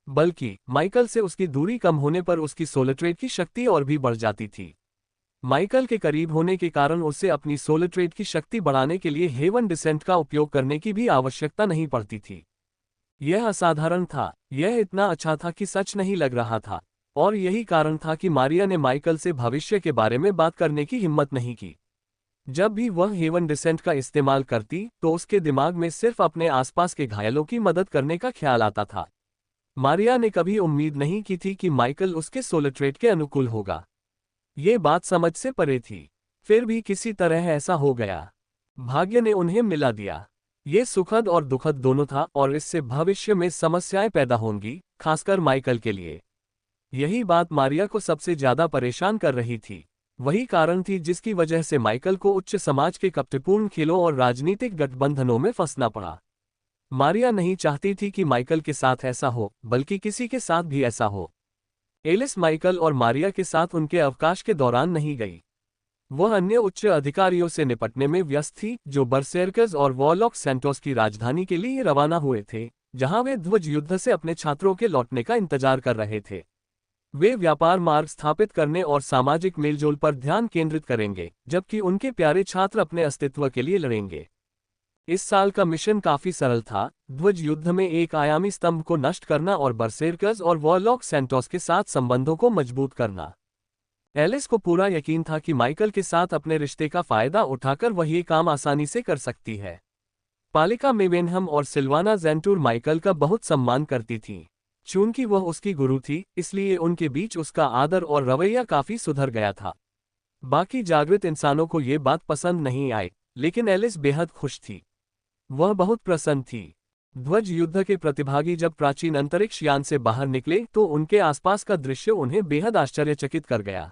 बल्कि माइकल से उसकी दूरी कम होने पर उसकी सोलट्रेड की शक्ति और भी बढ़ जाती थी। माइकल के करीब होने के कारण उसे अपनी सोलट्रेड की शक्ति बढ़ाने के लिए हेवन डिसेंट का उपयोग करने की भी आवश्यकता नहीं पड़ती थी। यह असाधारण था, यह इतना अच्छा था कि सच नहीं लग रहा था, और यही कारण था कि मारिया ने माइकल से भविष्य के बारे में बात करने की हिम्मत नहीं की। जब भी वह हेवन डिसेंट का इस्तेमाल करती तो उसके दिमाग में सिर्फ अपने आसपास के घायलों की मदद करने का ख्याल आता था। मारिया ने कभी उम्मीद नहीं की थी कि माइकल उसके सोलट्रेड के अनुकूल होगा। ये बात समझ से परे थी, फिर भी किसी तरह ऐसा हो गया। भाग्य ने उन्हें मिला दिया। ये सुखद और दुखद दोनों था, और इससे भविष्य में समस्याएं पैदा होंगी, खासकर माइकल के लिए। यही बात मारिया को सबसे ज्यादा परेशान कर रही थी। वही कारण थी जिसकी वजह से माइकल को उच्च समाज के कपटपूर्ण खेलों और राजनीतिक गठबंधनों में फंसना पड़ा। मारिया नहीं चाहती थी कि माइकल के साथ ऐसा हो, बल्कि किसी के साथ भी ऐसा हो। एलिस माइकल और मारिया के साथ उनके अवकाश के दौरान नहीं गई। वह अन्य उच्च अधिकारियों से निपटने में व्यस्त थी, जो बरसेर्कर्स और वॉरलॉक सैंटोस की राजधानी के लिए रवाना हुए थे, जहां वे ध्वज युद्ध से अपने छात्रों के लौटने का इंतजार कर रहे थे। वे व्यापार मार्ग स्थापित करने और सामाजिक मेलजोल पर ध्यान केंद्रित करेंगे, जबकि उनके प्यारे छात्र अपने अस्तित्व के लिए लड़ेंगे। इस साल का मिशन काफी सरल था, ध्वज युद्ध में एक आयामी स्तंभ को नष्ट करना और बरसेर्कर्स और वॉरलॉक सैंटोस के साथ संबंधों को मजबूत करना। एलिस को पूरा यकीन था कि माइकल के साथ अपने रिश्ते का फायदा उठाकर वह ये काम आसानी से कर सकती है। पालिका मेवेनहम और सिल्वाना ज़ेंटूर माइकल का बहुत सम्मान करती थीं। चूंकि वह उसकी गुरु थी, इसलिए उनके बीच उसका आदर और रवैया काफी सुधर गया था। बाकी जागृत इंसानों को ये बात पसंद नहीं आई, लेकिन एलिस बेहद खुश थी। वह बहुत प्रसन्न थी। ध्वज युद्ध के प्रतिभागी जब प्राचीन अंतरिक्ष यान से बाहर निकले तो उनके आसपास का दृश्य उन्हें बेहद आश्चर्यचकित कर गया।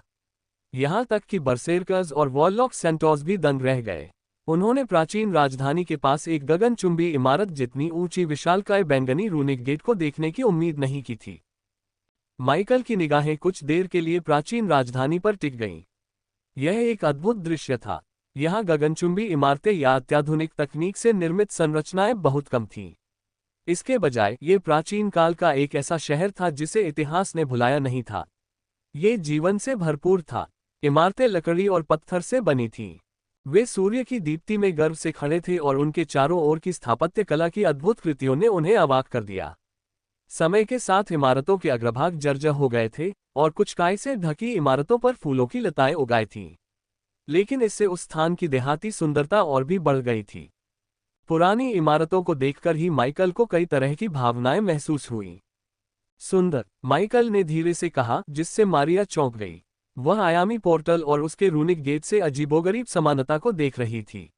यहाँ तक कि बरसेर्कर्स और वॉरलॉक सैंटोस भी दंग रह गए। उन्होंने प्राचीन राजधानी के पास एक गगनचुंबी इमारत जितनी ऊंची विशालकाय बैंगनी रूनिक गेट को देखने की उम्मीद नहीं की थी। माइकल की निगाहें कुछ देर के लिए प्राचीन राजधानी पर टिक गईं। यह एक अद्भुत दृश्य था। यहाँ गगनचुंबी इमारतें या अत्याधुनिक तकनीक से निर्मित संरचनाएं बहुत कम थीं। इसके बजाय ये प्राचीन काल का एक ऐसा शहर था जिसे इतिहास ने भुलाया नहीं था। ये जीवन से भरपूर था। इमारतें लकड़ी और पत्थर से बनी थीं। वे सूर्य की दीप्ति में गर्व से खड़े थे और उनके चारों ओर की स्थापत्य कला की अद्भुत कृतियों ने उन्हें अवाक कर दिया। समय के साथ इमारतों के अग्रभाग जर्जर हो गए थे और कुछ काय से ढकी इमारतों पर फूलों की लताएं उगाई थीं। लेकिन इससे उस स्थान की देहाती सुंदरता और भी बढ़ गई थी। पुरानी इमारतों को देखकर ही माइकल को कई तरह की भावनाएं महसूस हुई। सुंदर, माइकल ने धीरे से कहा, जिससे मारिया चौंक गई। वह आयामी पोर्टल और उसके रूनिक गेट से अजीबोगरीब समानता को देख रही थी।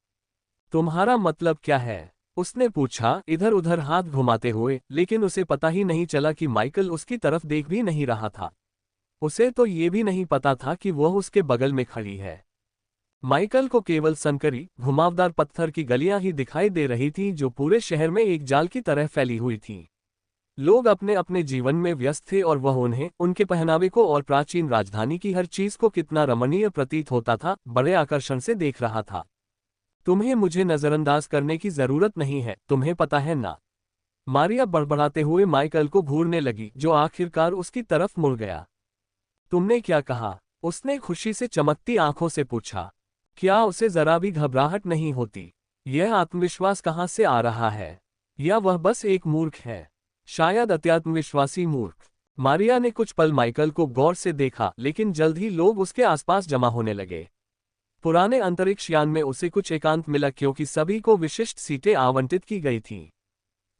तुम्हारा मतलब क्या है? उसने पूछा, इधर उधर हाथ घुमाते हुए, लेकिन उसे पता ही नहीं चला कि माइकल उसकी तरफ देख भी नहीं रहा था। उसे तो ये भी नहीं पता था कि वह उसके बगल में खड़ी है। माइकल को केवल संकरी, घुमावदार पत्थर की गलियां ही दिखाई दे रही थीं जो पूरे शहर में एक जाल की तरह फैली हुई थीं। लोग अपने अपने जीवन में व्यस्त थे और वह उन्हें, उनके पहनावे को और प्राचीन राजधानी की हर चीज को कितना रमणीय प्रतीत होता था, बड़े आकर्षण से देख रहा था। तुम्हें मुझे नजरअंदाज करने की जरूरत नहीं है, तुम्हें पता है ना? मारिया बड़बड़ाते हुए माइकल को घूरने लगी, जो आखिरकार उसकी तरफ मुड़ गया। तुमने क्या कहा? उसने खुशी से चमकती आंखों से पूछा। क्या उसे जरा भी घबराहट नहीं होती? यह आत्मविश्वास कहाँ से आ रहा है? या वह बस एक मूर्ख है? शायद अत्यात्मविश्वासी मूर्ख। मारिया ने कुछ पल माइकल को गौर से देखा, लेकिन जल्द ही लोग उसके आसपास जमा होने लगे। पुराने अंतरिक्ष यान में उसे कुछ एकांत मिला क्योंकि सभी को विशिष्ट सीटें आवंटित की गई थीं।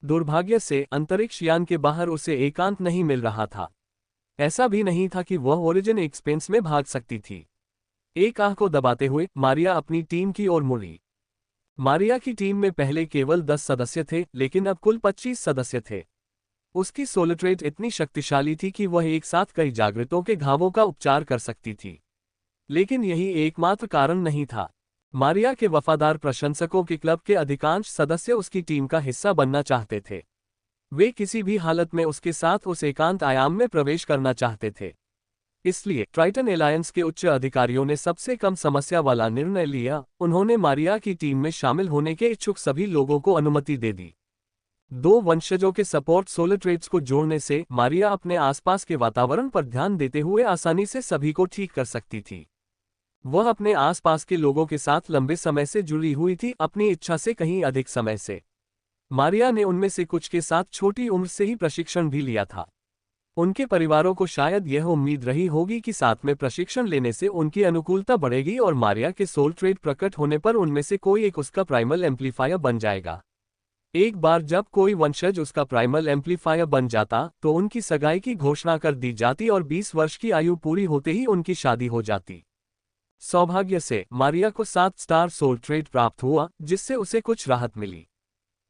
दुर्भाग्य से अंतरिक्ष यान के बाहर उसे एकांत नहीं मिल रहा था। ऐसा भी नहीं था कि वह ओरिजिन एक्सपेंस में भाग सकती थी। एक आंख को दबाते हुए मारिया अपनी टीम की ओर मुड़ी। मारिया की टीम में पहले केवल 10 सदस्य थे, लेकिन अब कुल 25 सदस्य थे। उसकी सोलट्रेट इतनी शक्तिशाली थी कि वह एक साथ कई जागृतों के घावों का उपचार कर सकती थी। लेकिन यही एकमात्र कारण नहीं था। मारिया के वफादार प्रशंसकों के क्लब के अधिकांश सदस्य उसकी टीम का हिस्सा बनना चाहते थे। वे किसी भी हालत में उसके साथ उस एकांत आयाम में प्रवेश करना चाहते थे। इसलिए ट्राइटन एलायंस के उच्च अधिकारियों ने सबसे कम समस्या वाला निर्णय लिया। उन्होंने मारिया की टीम में शामिल होने के इच्छुक सभी लोगों को अनुमति दे दी। 2 वंशजों के सपोर्ट सोलट्रेट्स को जोड़ने से मारिया अपने आसपास के वातावरण पर ध्यान देते हुए आसानी से सभी को ठीक कर सकती थी। वह अपने आसपास के लोगों के साथ लंबे समय से जुड़ी हुई थी, अपनी इच्छा से कहीं अधिक समय से। मारिया ने उनमें से कुछ के साथ छोटी उम्र से ही प्रशिक्षण भी लिया था। उनके परिवारों को शायद यह उम्मीद रही होगी कि साथ में प्रशिक्षण लेने से उनकी अनुकूलता बढ़ेगी और मारिया के सोल ट्रेट प्रकट होने पर उनमें से कोई एक उसका प्राइमल एम्पलीफायर बन जाएगा। एक बार जब कोई वंशज उसका प्राइमल एम्पलीफायर बन जाता, तो उनकी सगाई की घोषणा कर दी जाती और 20 वर्ष की आयु पूरी होते ही उनकी शादी हो जाती। सौभाग्य से मारिया को 7 स्टार सोल ट्रेट प्राप्त हुआ, जिससे उसे कुछ राहत मिली।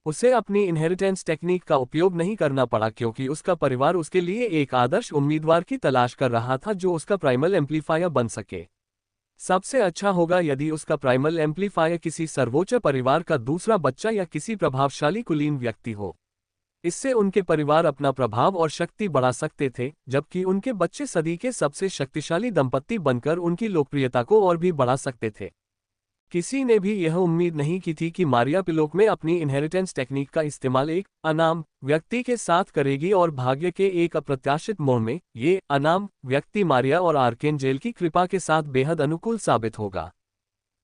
उसे अपनी इनहेरिटेंस टेक्निक का उपयोग नहीं करना पड़ा क्योंकि उसका परिवार उसके लिए एक आदर्श उम्मीदवार की तलाश कर रहा था जो उसका प्राइमल एम्पलीफायर बन सके। सबसे अच्छा होगा यदि उसका प्राइमल एम्पलीफायर किसी सर्वोच्च परिवार का दूसरा बच्चा या किसी प्रभावशाली कुलीन व्यक्ति हो। इससे उनके परिवार अपना प्रभाव और शक्ति बढ़ा सकते थे, जबकि उनके बच्चे सदी के सबसे शक्तिशाली दंपत्ति बनकर उनकी लोकप्रियता को और भी बढ़ा सकते थे। किसी ने भी यह उम्मीद नहीं की थी कि मारिया पिलोक में अपनी इनहेरिटेंस टेक्निक का इस्तेमाल एक अनाम व्यक्ति के साथ करेगी और भाग्य के एक अप्रत्याशित मोड़ में ये अनाम व्यक्ति मारिया और आर्केंजेल की कृपा के साथ बेहद अनुकूल साबित होगा।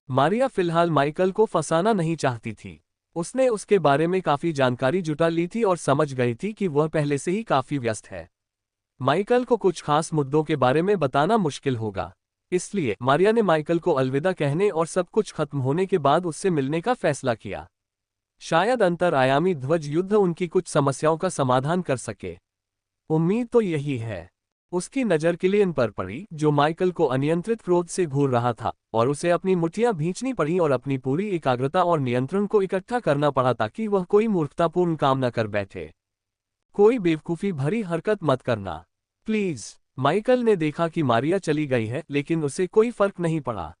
मारिया फिलहाल माइकल को फंसाना नहीं चाहती थी। उसने उसके बारे में काफी जानकारी जुटा ली थी और समझ गई थी कि वह पहले से ही काफी व्यस्त है। माइकल को कुछ खास मुद्दों के बारे में बताना मुश्किल होगा। इसलिए मारिया ने माइकल को अलविदा कहने और सब कुछ खत्म होने के बाद उससे मिलने का फैसला किया। शायद अंतर आयामी ध्वज युद्ध उनकी कुछ समस्याओं का समाधान कर सके। उम्मीद तो यही है। उसकी नज़र किलियन पर पड़ी, जो माइकल को अनियंत्रित क्रोध से घूर रहा था, और उसे अपनी मुट्ठियां भींचनी पड़ी और अपनी पूरी एकाग्रता और नियंत्रण को इकट्ठा करना पड़ा ताकि वह कोई मूर्खतापूर्ण काम न कर बैठे। कोई बेवकूफ़ी भरी हरकत मत करना, प्लीज। माइकल ने देखा कि मारिया चली गई है, लेकिन उसे कोई फर्क नहीं पड़ा।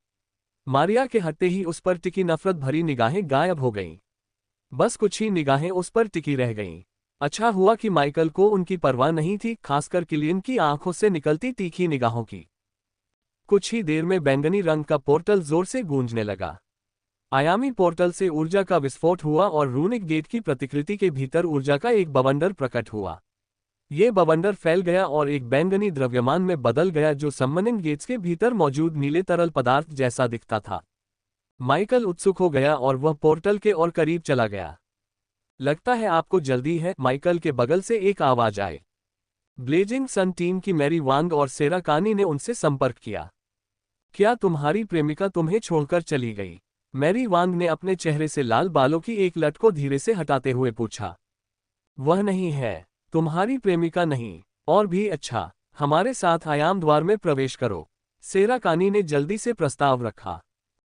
मारिया के हटते ही उस पर टिकी नफरत भरी निगाहें गायब हो गईं। बस कुछ ही निगाहें उस पर टिकी रह गईं। अच्छा हुआ कि माइकल को उनकी परवाह नहीं थी, खासकर किलियन की आंखों से निकलती तीखी निगाहों की। कुछ ही देर में बैंगनी रंग का पोर्टल जोर से गूंजने लगा। आयामी पोर्टल से ऊर्जा का विस्फोट हुआ और रूनिक गेट की प्रतिकृति के भीतर ऊर्जा का एक बवंडर प्रकट हुआ। ये बवंडर फैल गया और एक बैंगनी द्रव्यमान में बदल गया जो सम्मनिंग गेट्स के भीतर मौजूद नीले तरल पदार्थ जैसा दिखता था। माइकल उत्सुक हो गया और वह पोर्टल के और करीब चला गया। लगता है आपको जल्दी है, माइकल के बगल से एक आवाज आए। ब्लेजिंग सन टीम की मैरी वांग और सेरा कानी ने उनसे संपर्क किया। क्या तुम्हारी प्रेमिका तुम्हें छोड़कर चली गई? मैरी वांग ने अपने चेहरे से लाल बालों की एक लट को धीरे से हटाते हुए पूछा। वह नहीं है, तुम्हारी प्रेमिका नहीं। और भी अच्छा, हमारे साथ आयाम द्वार में प्रवेश करो। सेरा कानी ने जल्दी से प्रस्ताव रखा।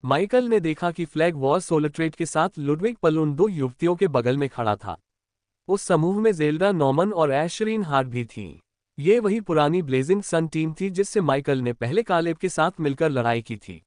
माइकल ने देखा कि फ्लैग वॉर सोलट्रेट के साथ लुडविग पलून दो युवतियों के बगल में खड़ा था। उस समूह में जेल्डा नॉर्मन और एशरीन हार्ट भी थीं। ये वही पुरानी ब्लेजिंग सन टीम थी जिससे माइकल ने पहले कालेब के साथ मिलकर लड़ाई की थी।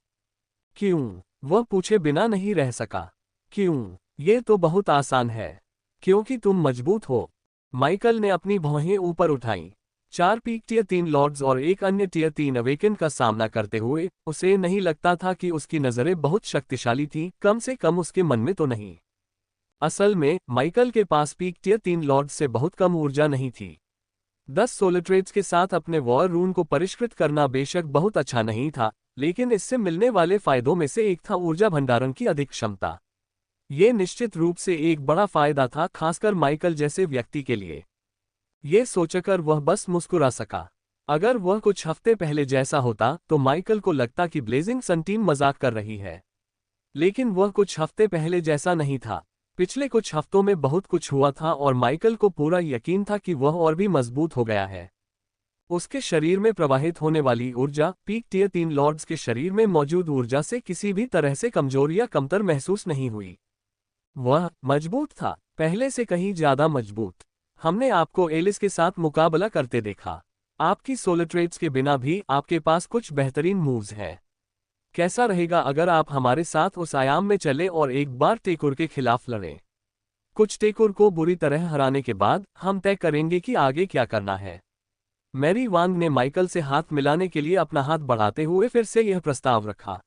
क्यों? वह पूछे बिना नहीं रह सका। क्यों? ये तो बहुत आसान है। क्योंकि तुम मजबूत हो। माइकल ने अपनी भौहें ऊपर उठाईं। 4 पीक टियर 3 लॉर्ड्स और एक अन्य टियर 3 अवेकन का सामना करते हुए उसे नहीं लगता था कि उसकी नज़रें बहुत शक्तिशाली थीं, कम से कम उसके मन में तो नहीं। असल में माइकल के पास पीक टियर 3 लॉर्ड्स से बहुत कम ऊर्जा नहीं थी। 10 सोलट्रेट्स के साथ अपने वॉर रून को परिष्कृत करना बेशक बहुत अच्छा नहीं था, लेकिन इससे मिलने वाले फायदों में से एक था ऊर्जा भंडारण की अधिक क्षमता। ये निश्चित रूप से एक बड़ा फायदा था, खासकर माइकल जैसे व्यक्ति के लिए। ये सोचकर वह बस मुस्कुरा सका। अगर वह कुछ हफ्ते पहले जैसा होता तो माइकल को लगता कि ब्लेजिंग सन टीम मजाक कर रही है। लेकिन वह कुछ हफ्ते पहले जैसा नहीं था। पिछले कुछ हफ्तों में बहुत कुछ हुआ था और माइकल को पूरा यकीन था कि वह और भी मजबूत हो गया है। उसके शरीर में प्रवाहित होने वाली ऊर्जा पीक टियर 3 लॉर्ड्स के शरीर में मौजूद ऊर्जा से किसी भी तरह से कमजोर या कमतर महसूस नहीं हुई। वह मजबूत था, पहले से कहीं ज्यादा मजबूत। हमने आपको एलिस के साथ मुकाबला करते देखा। आपकी सोलट्रेट्स के बिना भी आपके पास कुछ बेहतरीन मूव्स हैं। कैसा रहेगा अगर आप हमारे साथ उस आयाम में चले और एक बार टेकुर के खिलाफ लड़ें? कुछ टेकुर को बुरी तरह हराने के बाद हम तय करेंगे कि आगे क्या करना है। मैरी वांग ने माइकल से हाथ मिलाने के लिए अपना हाथ बढ़ाते हुए फिर से यह प्रस्ताव रखा।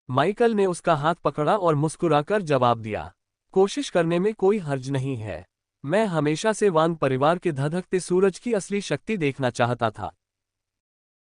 माइकल ने उसका हाथ पकड़ा और मुस्कुराकर जवाब दिया, कोशिश करने में कोई हर्ज नहीं है। मैं हमेशा से वांग परिवार के धधकते सूरज की असली शक्ति देखना चाहता था।